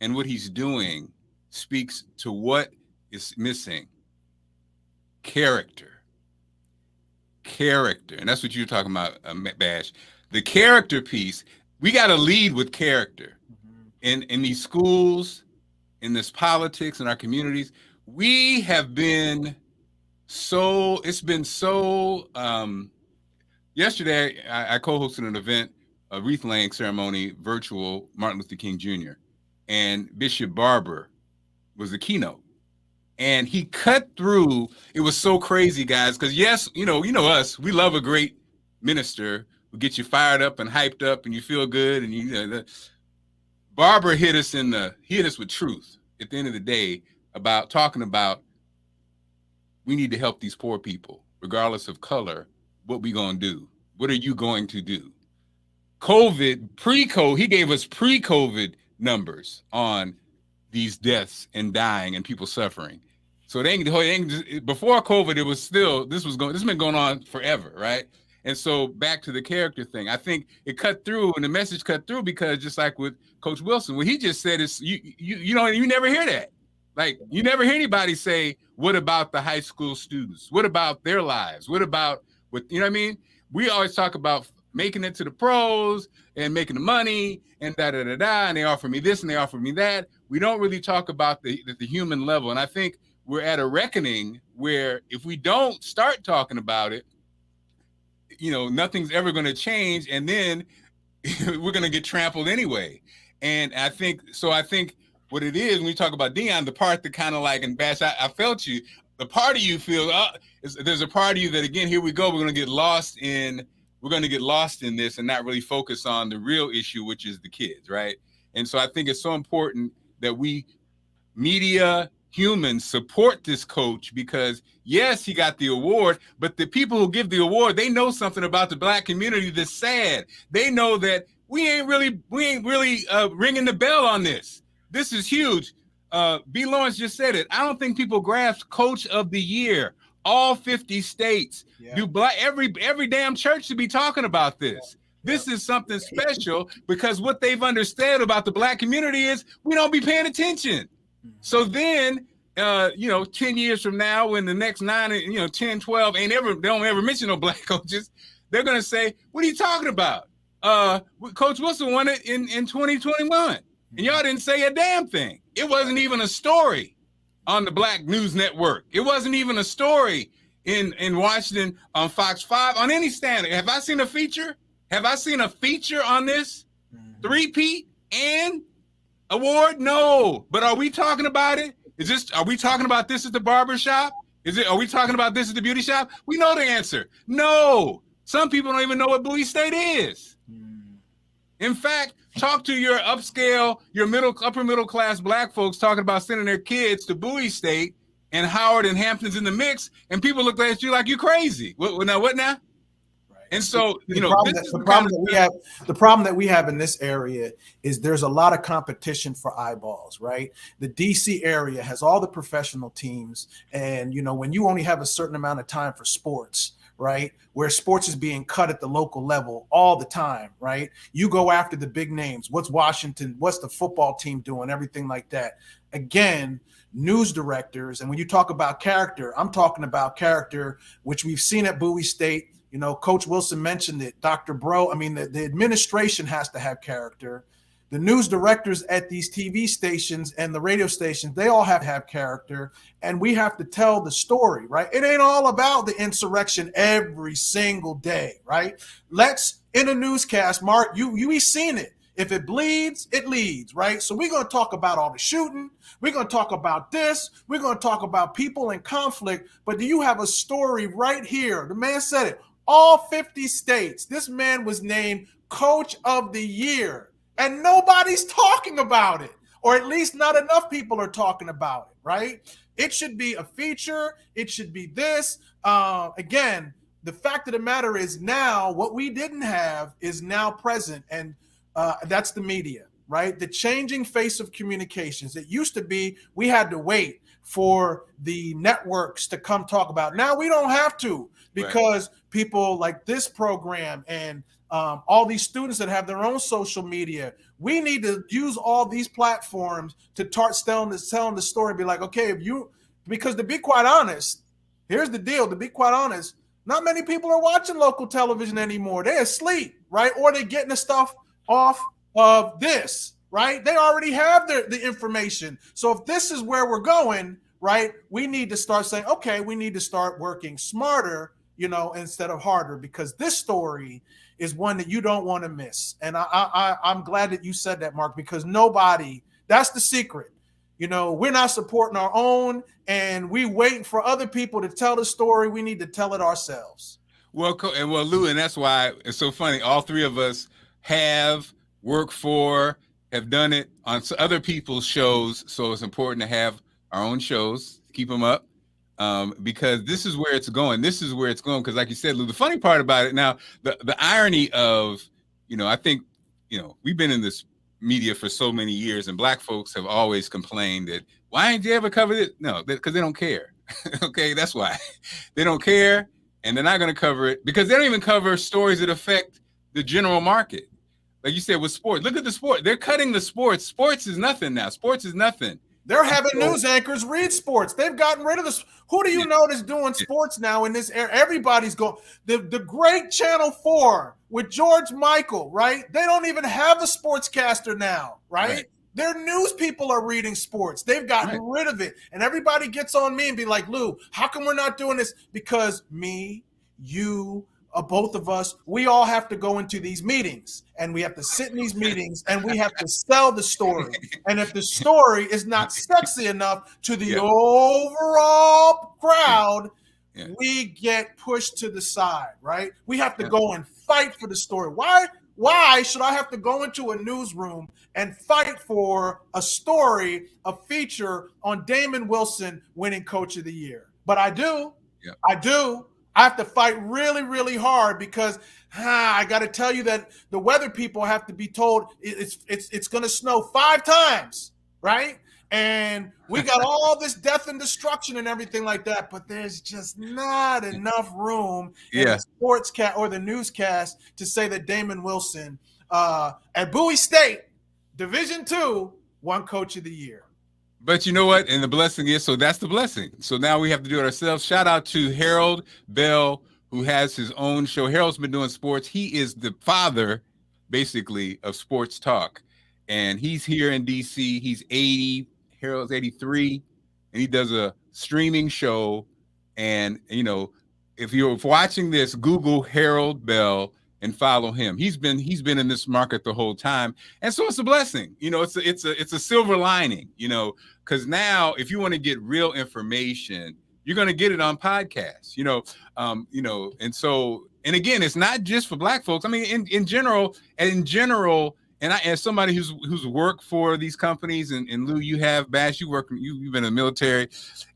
and what he's doing speaks to what is missing. Character. And that's what you're talking about, Bash. The character piece, we got to lead with character. In these schools, in this politics, in our communities, we have been yesterday I co-hosted an event, a wreath laying ceremony, virtual, Martin Luther King Jr. And Bishop Barber was the keynote. And he cut through, it was so crazy, guys, because yes, you know us, we love a great minister who gets you fired up and hyped up and you feel good, and Barber hit us with truth at the end of the day about talking about we need to help these poor people, regardless of color. What we gonna do? What are you going to do? Pre-COVID, he gave us pre-COVID numbers on these deaths and dying and people suffering. So before COVID, it was still, this has been going on forever, right? And so back to the character thing, I think it cut through, and the message cut through, because just like with Coach Wilson, what he just said is you never hear that. Like, you never hear anybody say, what about the high school students? What about their lives? What about you know what I mean? We always talk about making it to the pros and making the money and and they offer me this and they offer me that. We don't really talk about the human level. And I think we're at a reckoning where if we don't start talking about it, nothing's ever going to change, and then we're going to get trampled anyway. And I think what it is when we talk about Deion, the part that kind of like, and Bash, I felt you, the part of you feels, there's a part of you that, again, here we go, we're going to get lost in this and not really focus on the real issue, which is the kids, right? And so I think it's so important that we, media humans, support this coach, because yes, he got the award, but the people who give the award, they know something about the Black community that's sad. They know that we ain't really ringing the bell on this. This is huge. B. Lawrence just said it. I don't think people grasp Coach of the Year. All 50 states. Yeah. Every damn church should be talking about this. This is something special, because what they've understood about the Black community is we don't be paying attention. So then, 10 years from now, when the next 10, 12 they don't ever mention no Black coaches, they're going to say, what are you talking about? Coach Wilson won it in 2021, and y'all didn't say a damn thing. It wasn't even a story on the Black News Network. It wasn't even a story in Washington on Fox 5, on any standard. Have I seen a feature? Have I seen a feature on this? Three-peat and award? No. But are we talking about it? Are we talking about this at the barber shop? Are we talking about this at the beauty shop? We know the answer. No. Some people don't even know what Bowie State is. In fact, talk to your upscale, your upper middle class Black folks talking about sending their kids to Bowie State and Howard and Hampton's in the mix, and people look at you like you're crazy. What now? Right. And so, the problem that we have in this area is there's a lot of competition for eyeballs, right? The DC area has all the professional teams, and when you only have a certain amount of time for sports, right, where sports is being cut at the local level all the time, right? You go after the big names. What's Washington? What's the football team doing? Everything like that. Again, news directors, and when you talk about character, I'm talking about character, which we've seen at Bowie State. Coach Wilson mentioned it. Dr. Bro, the administration has to have character. The news directors at these TV stations and the radio stations, they all have to have character, and we have to tell the story, right? It ain't all about the insurrection every single day, right? Let's, in a newscast, Mark, you seen it. If it bleeds, it leads, right? So we're going to talk about all the shooting. We're going to talk about this. We're going to talk about people in conflict. But do you have a story right here? The man said it. All 50 states. This man was named Coach of the Year, and nobody's talking about it, or at least not enough people are talking about it, right? It should be a feature. It should be this. Again, the fact of the matter is now what we didn't have is now present, and that's the media, right? The changing face of communications. It used to be we had to wait for the networks to come talk about. Now we don't have to, because people like this program and all these students that have their own social media, we need to use all these platforms to start telling the story and be like, okay, because to be quite honest, here's the deal, to be quite honest, not many people are watching local television anymore. They're asleep, right? Or they're getting the stuff off of this, right? They already have the information. So if this is where we're going, right, we need to start saying, okay, we need to start working smarter, instead of harder, because this story is one that you don't want to miss. And I'm glad that you said that, Mark, because that's the secret. We're not supporting our own, and we waiting for other people to tell the story. We need to tell it ourselves. Well, Lou, and that's why it's so funny. All three of us have worked for, have done it on other people's shows. So it's important to have our own shows, keep them up. Because this is where it's going. This is where it's going. Because like you said, Lou, the funny part about it now, the irony of, I think, we've been in this media for so many years, and Black folks have always complained that, why ain't you ever covered it? No, because they don't care. Okay, that's why. They don't care, and they're not going to cover it because they don't even cover stories that affect the general market. Like you said with sports, look at the sport. They're cutting the sports. Sports is nothing now. Sports is nothing. They're having news anchors read sports. They've gotten rid of this. Who do you know that's doing sports now in this era? Everybody's going. The great Channel 4 with George Michael, right? They don't even have a sportscaster now, right? Their news people are reading sports. They've gotten rid of it. And everybody gets on me and be like, Lou, how come we're not doing this? Because me, you, both of us, we all have to go into these meetings, and we have to sit in these meetings, and we have to sell the story. And if the story is not sexy enough to the overall crowd, we get pushed to the side, right? We have to go and fight for the story. Why should I have to go into a newsroom and fight for a story, a feature on Damon Wilson winning Coach of the Year? But I do. Yeah. I do. I have to fight really, really hard because I got to tell you that the weather people have to be told it's going to snow 5 times, right? And we got all this death and destruction and everything like that, but there's just not enough room in the sportscast or the newscast to say that Damon Wilson at Bowie State, Division II, won Coach of the Year. But you know what? And the blessing is, so that's the blessing. So now we have to do it ourselves. Shout out to Harold Bell, who has his own show. Harold's been doing sports. He is the father, basically, of sports talk. And he's here in D.C. He's 80. Harold's 83, and he does a streaming show. And, you know, if you're watching this, Google Harold Bell and follow him. He's been in this market the whole time. And so it's a blessing. You know, it's a silver lining, you know, because now if you want to get real information, you're going to get it on podcasts, you know, and so, and again, it's not just for Black folks. I mean, in general, and as somebody who's worked for these companies, and Lou, you have, Bash, you've been in the military.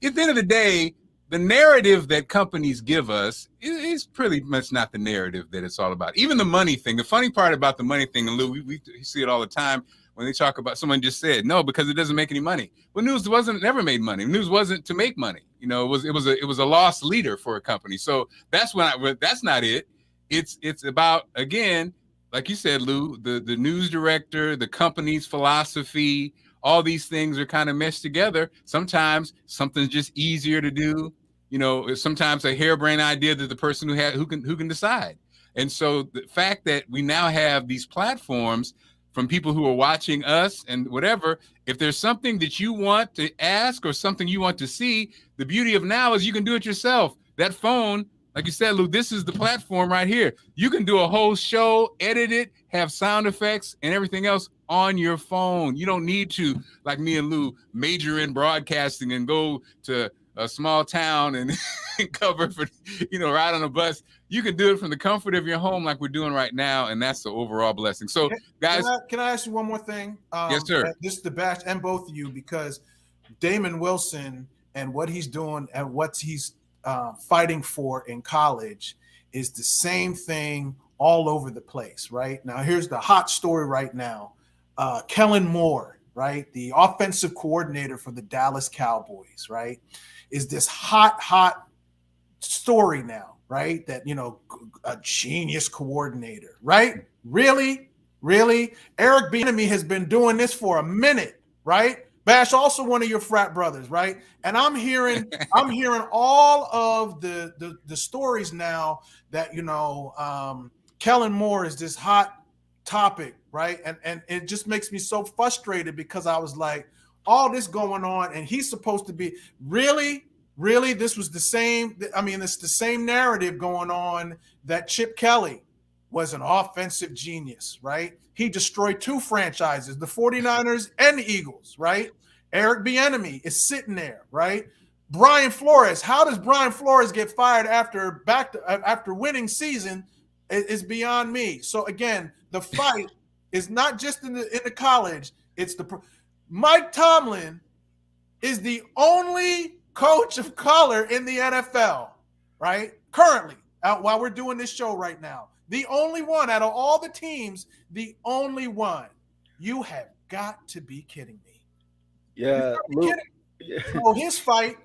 At the end of the day, the narrative that companies give us is pretty much not the narrative that it's all about. Even the money thing. The funny part about the money thing, and Lou, we see it all the time when they talk about, someone just said, no, because it doesn't make any money. Well, news never made money. News wasn't to make money. You know, it was a lost leader for a company. So that's that's not it. It's about, again, like you said, Lou, the news director, the company's philosophy, all these things are kind of meshed together. Sometimes something's just easier to do. You know, sometimes a harebrained idea that the person who can decide. And so the fact that we now have these platforms from people who are watching us and whatever, if there's something that you want to ask or something you want to see, the beauty of now is you can do it yourself. That phone, like you said, Lou, this is the platform right here. You can do a whole show, edit it, have sound effects and everything else on your phone. You don't need to, like me and Lou, major in broadcasting and go to a small town and cover for, ride on a bus. You can do it from the comfort of your home like we're doing right now, and that's the overall blessing. So, guys. Can I ask you one more thing? Yes, sir. This is the Bash and both of you, because Damon Wilson and what he's doing and what he's fighting for in college is the same thing all over the place, right? Now, here's the hot story right now. Kellen Moore, right, the offensive coordinator for the Dallas Cowboys, right, is this hot story now, right? That, a genius coordinator, right? Really? Eric Bieniemy has been doing this for a minute, right? Bash, also one of your frat brothers, right? And I'm hearing all of the stories now that, Kellen Moore is this hot topic, right? And it just makes me so frustrated because I was like, all this going on, and he's supposed to be really, this was the same. I mean, it's the same narrative going on that Chip Kelly was an offensive genius, right? He destroyed 2 franchises, the 49ers and the Eagles, right? Eric Bieniemy is sitting there, right? Brian Flores, how does Brian Flores get fired after winning season is beyond me. So again, the fight is not just in the college, it's Mike Tomlin is the only coach of color in the NFL, right? Currently, while we're doing this show right now. The only one out of all the teams, the only one. You have got to be kidding me. Yeah. So his fight,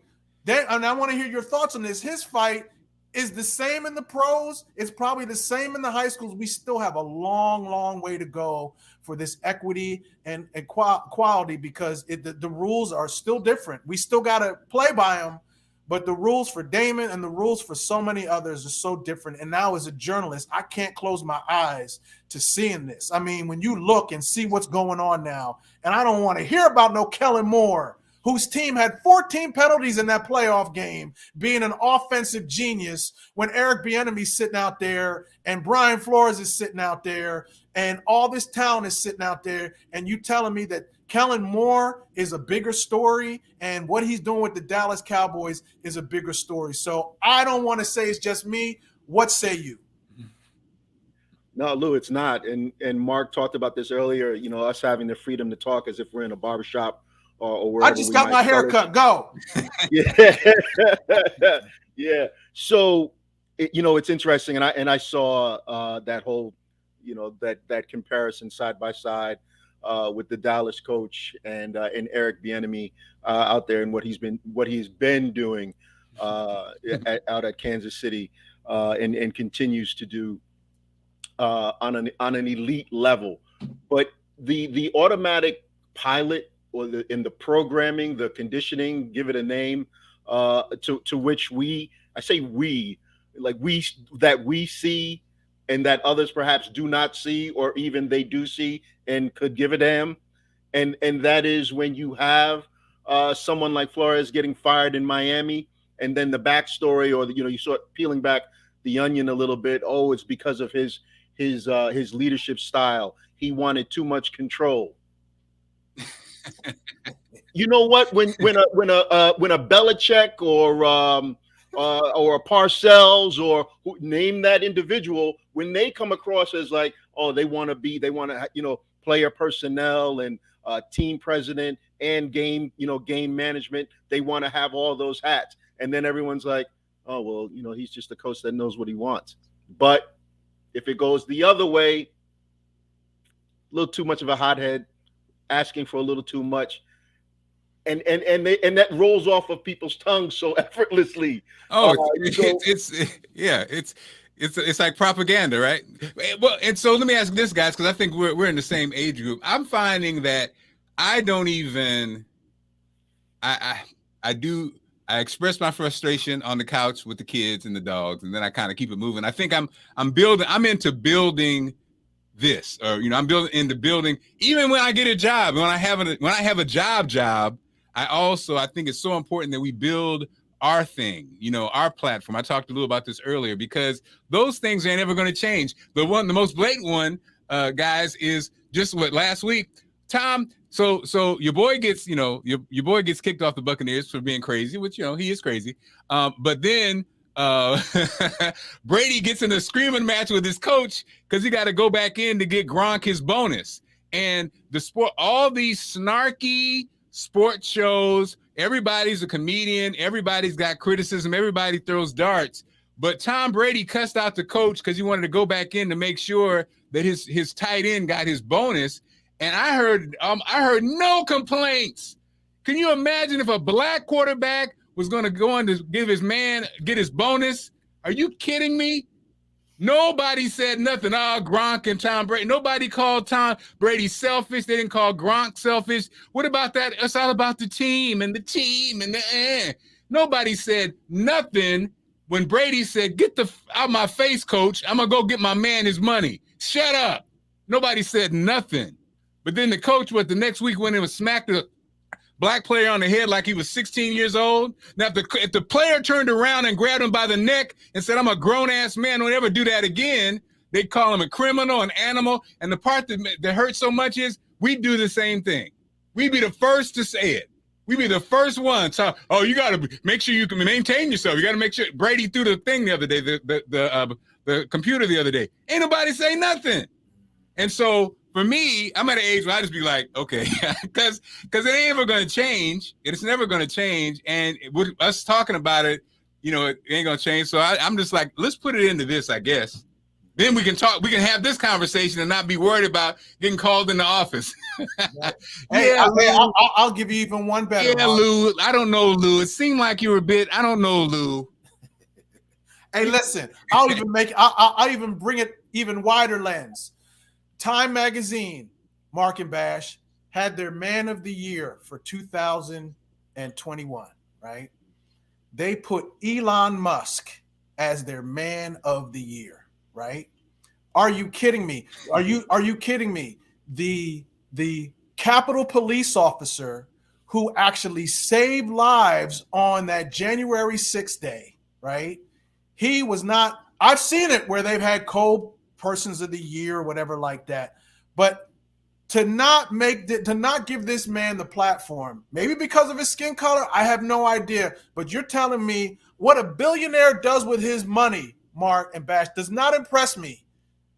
and I want to hear your thoughts on this. His fight is the same in the pros. It's probably the same in the high schools. We still have a long way to go for this equity and equality because the rules are still different. We still got to play by them. But the rules for Damon and the rules for so many others are so different. And now as a journalist, I can't close my eyes to seeing this. I mean, when you look and see what's going on now, and I don't want to hear about no Kellen Moore whose team had 14 penalties in that playoff game, being an offensive genius when Eric Bieniemy's sitting out there and Brian Flores is sitting out there and all this talent is sitting out there, and you telling me that Kellen Moore is a bigger story and what he's doing with the Dallas Cowboys is a bigger story. So I don't want to say it's just me. What say you? No, Lou, it's not. And Mark talked about this earlier, us having the freedom to talk as if we're in a barbershop or wherever. I just got my haircut. Go. Yeah. Yeah. So, it's interesting. And I saw that whole, that comparison side by side with the Dallas coach and Eric Bieniemy out there and what he's been doing out at Kansas City and continues to do on an elite level. But the automatic pilot or in the programming, the conditioning, give it a name, to which we see and that others perhaps do not see, or even they do see and could give a damn. And that is when you have someone like Flores getting fired in Miami, and then the backstory, or you sort of peeling back the onion a little bit. Oh, it's because of his leadership style. He wanted too much control. You know what? When a Belichick or a Parcells or name that individual, when they come across as like, oh, they want to player personnel and team president and game management, they want to have all those hats, and then everyone's like, oh well, he's just a coach that knows what he wants. But if it goes the other way, a little too much of a hothead, asking for a little too much, and that rolls off of people's tongues so effortlessly. Oh, it's like propaganda, right? Well, and so let me ask this, guys, because I think we're in the same age group. I'm finding that I don't even I express my frustration on the couch with the kids and the dogs, and then I kind of keep it moving. I think I'm into building this, or I'm into building. Even when I get a job, when I have a job, I think it's so important that we build our thing, our platform. I talked a little about this earlier, because those things ain't ever going to change. The most blatant one, guys, is just what last week, Tom. So your boy gets, your boy gets kicked off the Buccaneers for being crazy, which he is crazy. But then Brady gets in a screaming match with his coach because he got to go back in to get Gronk his bonus. And all these snarky sports shows, everybody's a comedian, everybody's got criticism, everybody throws darts. But Tom Brady cussed out the coach because he wanted to go back in to make sure that his tight end got his bonus. And I heard no complaints. Can you imagine if a black quarterback was going to go on to get his bonus? Are you kidding me? Nobody said nothing. Oh, Gronk and Tom Brady. Nobody called Tom Brady selfish. They didn't call Gronk selfish. What about that? It's all about the team and the Nobody said nothing when Brady said, "Get out my face, coach. I'm going to go get my man his money." Shut up. Nobody said nothing. But then the coach, the next week went in and smacked the black player on the head like he was 16 years old. Now, if the player turned around and grabbed him by the neck and said, "I'm a grown-ass man, don't ever do that again," they'd call him a criminal, an animal. And the part that hurts so much is we do the same thing. We'd be the first to say it. We'd be the first ones. So, you got to make sure you can maintain yourself. You got to make sure. Brady threw the thing the other day, the computer the other day. Ain't nobody say nothing. And so, for me, I'm at an age where I just be like, okay, because it ain't ever going to change. It's never going to change. And with us talking about it, it ain't going to change. So I'm just like, let's put it into this, I guess. Then we can talk. We can have this conversation and not be worried about getting called in the office. I'll give you even one better. Yeah, Lou. I don't know, Lou. It seemed like you were a bit. I don't know, Lou. Hey, listen. I'll even bring it even wider lens. Time Magazine, Marc and Bash, had their Man of the Year for 2021, right? They put Elon Musk as their Man of the Year, right? Are you kidding me? Are you kidding me? The Capitol police officer who actually saved lives on that January 6th day, right? He was not, I've seen it where they've had co-persons of the year or whatever like that. But to not give this man the platform, maybe because of his skin color, I have no idea. But you're telling me what a billionaire does with his money, Mark and Bash, does not impress me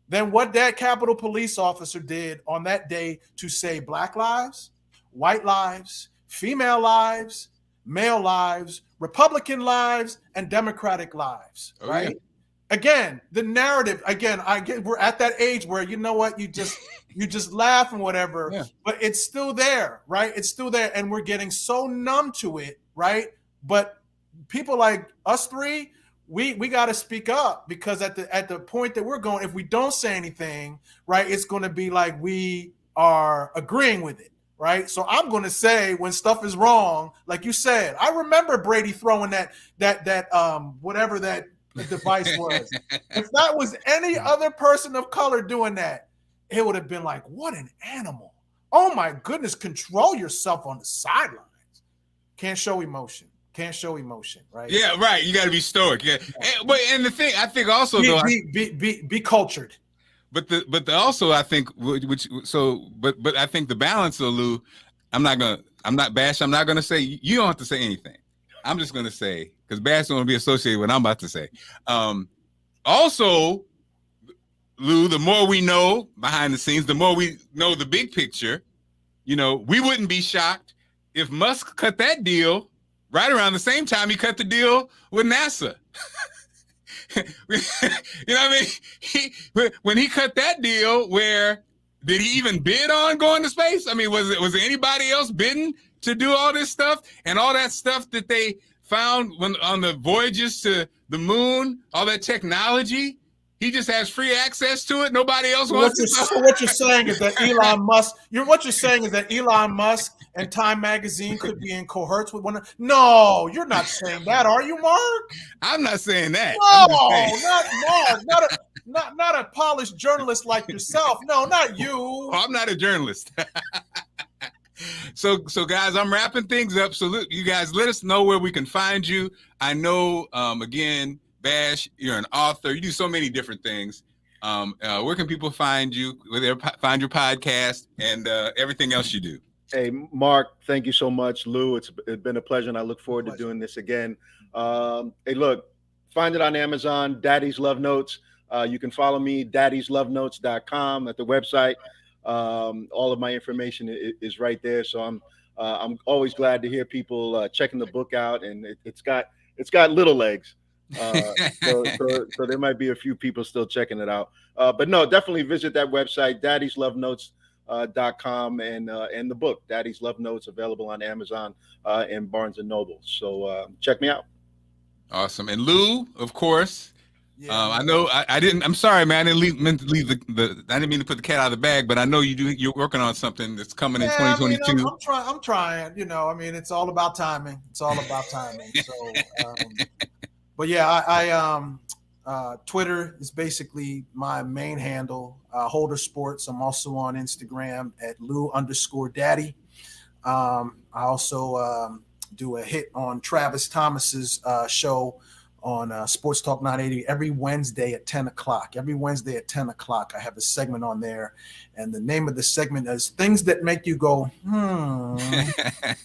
than what that Capitol Police officer did on that day to save Black lives, white lives, female lives, male lives, Republican lives, and Democratic lives, right? Yeah. Again, the narrative, we're at that age where, you know what, you just laugh and whatever, yeah. But it's still there, right? It's still there, and we're getting so numb to it, right? But people like us three, we got to speak up, because at the point that we're going, if we don't say anything, right, it's going to be like we are agreeing with it. Right. So I'm going to say when stuff is wrong, like you said, I remember Brady throwing that whatever that device was. If that was any other person of color doing that, it would have been like, what an animal. Oh, my goodness. Control yourself on the sidelines. Can't show emotion. Right. Yeah. Right. You got to be stoic. Yeah. And the thing I think also be cultured. But also I think but I think the balance though, Lou, I'm not gonna say you don't have to say anything. I'm just gonna say, because Bash don't want to be associated with what I'm about to say. Also, Lou, the more we know behind the scenes, the more we know the big picture. You know, we wouldn't be shocked if Musk cut that deal right around the same time he cut the deal with NASA. You know what I mean? When he cut that deal, where did he even bid on going to space? I mean, was there anybody else bidding to do all this stuff and all that stuff that they found on the voyages to the moon, all that technology? He just has free access to it. Nobody else wants to. So what you're saying is that Elon Musk. What you're saying is that Elon Musk and Time Magazine could be in cohorts with one another. No, you're not saying that, are you, Mark? I'm not saying that. No, not Mark. Not a polished journalist like yourself. No, not you. Oh, I'm not a journalist. So guys, I'm wrapping things up. So you guys, let us know where we can find you. I know, again, Bash, you're an author. You do so many different things. Where can people find you? Where they find your podcast and everything else you do? Hey, Mark, thank you so much. Lou, it's been a pleasure, and I look forward to doing this again. Hey, look, find it on Amazon, Daddy's Love Notes. You can follow me, daddyslovenotes.com at the website. All of my information is right there. So I'm always glad to hear people checking the book out, and it's got little legs. So there might be a few people still checking it out. But no, definitely visit that website, daddyslovenotes.com, and the book, Daddy's Love Notes, available on Amazon and Barnes and Noble. So check me out. Awesome. And Lou, of course. Yeah. I know I didn't. I'm sorry, man. I didn't mean to leave I didn't mean to put the cat out of the bag, but I know you're working on something that's coming in 2022. I mean, I'm trying. You know, I mean, it's all about timing. So, but yeah, I Twitter is basically my main handle. Holder Sports. I'm also on Instagram at Lou_Daddy. I also do a hit on Travis Thomas's show on Sports Talk 980 every Wednesday at 10 o'clock. Every Wednesday at 10 o'clock, I have a segment on there. And the name of the segment is Things That Make You Go,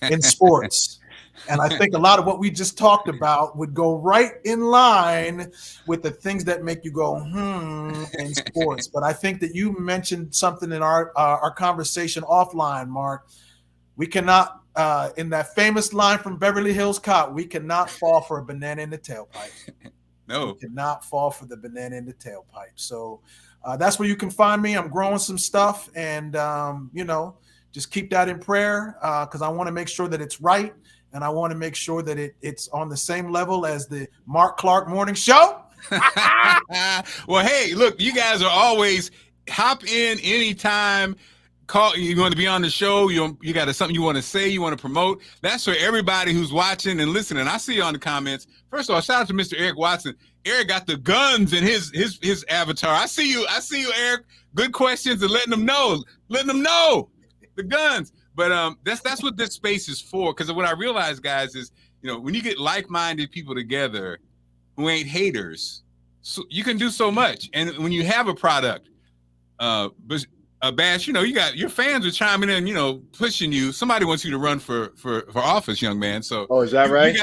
in sports. And I think a lot of what we just talked about would go right in line with the things that make you go, in sports. But I think that you mentioned something in our conversation offline, Mark. We cannot, in that famous line from Beverly Hills Cop, we cannot fall for a banana in the tailpipe. No. We cannot fall for the banana in the tailpipe. So that's where you can find me. I'm growing some stuff, and, just keep that in prayer, because I want to make sure that it's right. And I want to make sure that it's on the same level as the Marc Clarke Morning Show. Well, hey, look, you guys are always hop in anytime. Call, you're going to be on the show. You got something you want to say, you want to promote. That's for everybody who's watching and listening. I see you on the comments. First of all, shout out to Mr. Eric Watson. Eric got the guns in his avatar. I see you, Eric. Good questions and letting them know the guns. But that's what this space is for. Because what I realize, guys, is when you get like-minded people together who ain't haters, so you can do so much. And when you have a product, Bash, you got your fans are chiming in, pushing you. Somebody wants you to run for office, young man. So, is that right?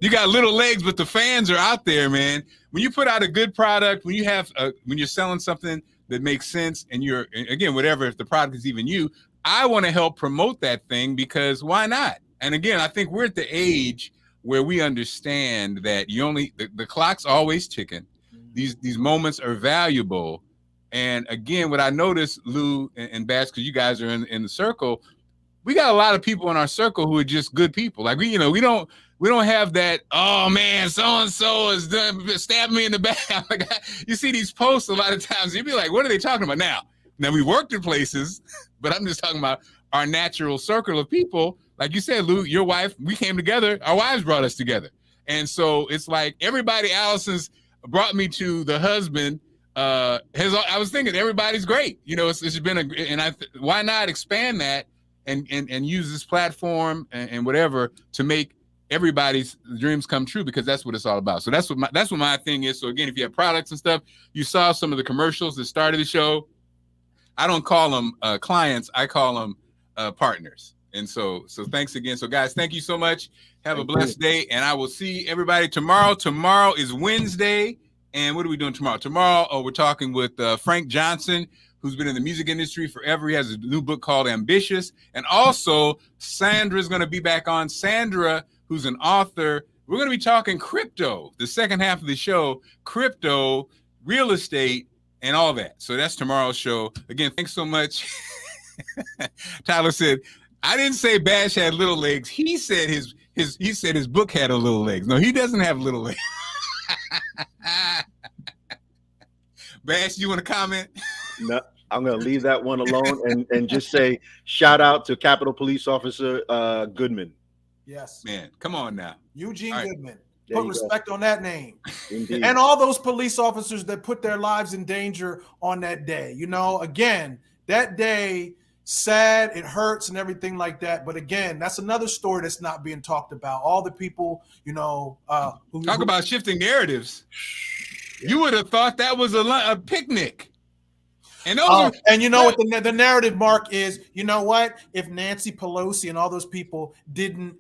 You got little legs, but the fans are out there, man. When you put out a good product, when you're selling something that makes sense, and if the product is even you, I want to help promote that thing, because why not? And again, I think we're at the age where we understand that the clock's always ticking. These moments are valuable. And again, what I noticed, Lou and Bass, because you guys are in the circle, we got a lot of people in our circle who are just good people. Like we don't have that. Oh man, so and so is stabbed me in the back. Like, you see these posts a lot of times, you'd be like, what are they talking about now? Now we worked in places, but I'm just talking about our natural circle of people. Like you said, Lou, your wife, we came together. Our wives brought us together, and so it's like everybody. Allison's brought me to the husband. I was thinking everybody's great. It's been why not expand that and use this platform and whatever to make everybody's dreams come true, because that's what it's all about. So that's what my thing is. So again, if you have products and stuff, you saw some of the commercials that started the show. I don't call them clients. I call them partners. And so thanks again. So guys, thank you so much. Have a blessed day. And I will see everybody tomorrow. Tomorrow is Wednesday. And what are we doing tomorrow? Tomorrow, we're talking with Frank Johnson, who's been in the music industry forever. He has a new book called Ambitious. And also, Sandra's going to be back on. Sandra, who's an author. We're going to be talking crypto, the second half of the show, crypto, real estate, and all that. So that's tomorrow's show. Again, thanks so much. Tyler said, I didn't say Bash had little legs. He said his book had a little legs. No, he doesn't have little legs. Bash, you want to comment? No, I'm going to leave that one alone and just say shout out to Capitol Police Officer Goodman. Yes, man, come on now, Eugene right. Goodman. Put respect on that name. Indeed. And all those police officers that put their lives in danger on that day. Again, that day, sad, it hurts and everything like that. But again, that's another story that's not being talked about. All the people, who talk about shifting narratives. Yeah. You would have thought that was a picnic. And what the narrative, Mark, is, what? If Nancy Pelosi and all those people didn't,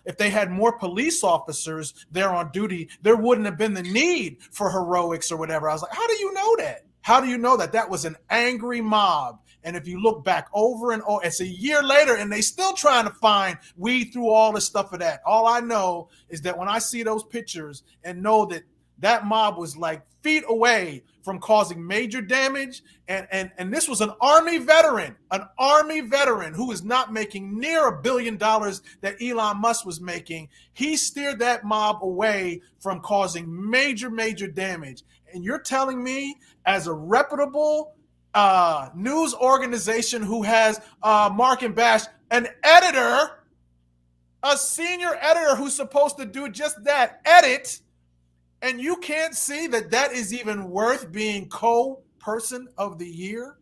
if they had more police officers there on duty, there wouldn't have been the need for heroics or whatever. I was like, how do you know that? How do you know that? That was an angry mob. And if you look back over and over, it's a year later and they still trying to weed through all the stuff of that. All I know is that when I see those pictures and know that mob was like feet away from causing major damage, and this was an Army veteran who is not making near $1 billion that Elon Musk was making. He steered that mob away from causing major damage. And you're telling me, as a reputable news organization who has Marc and Bash, an editor, a senior editor who's supposed to do just that, edit, and you can't see that is even worth being co-person of the year?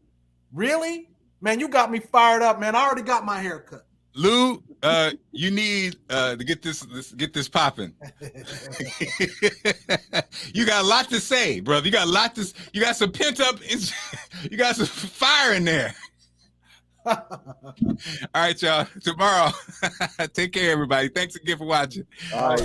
Really? Man, you got me fired up, man. I already got my hair cut. Lou, you need to get this popping. You got a lot to say, brother. You got some pent up, you got some fire in there. All right, y'all. Tomorrow. Take care, everybody. Thanks again for watching. All right.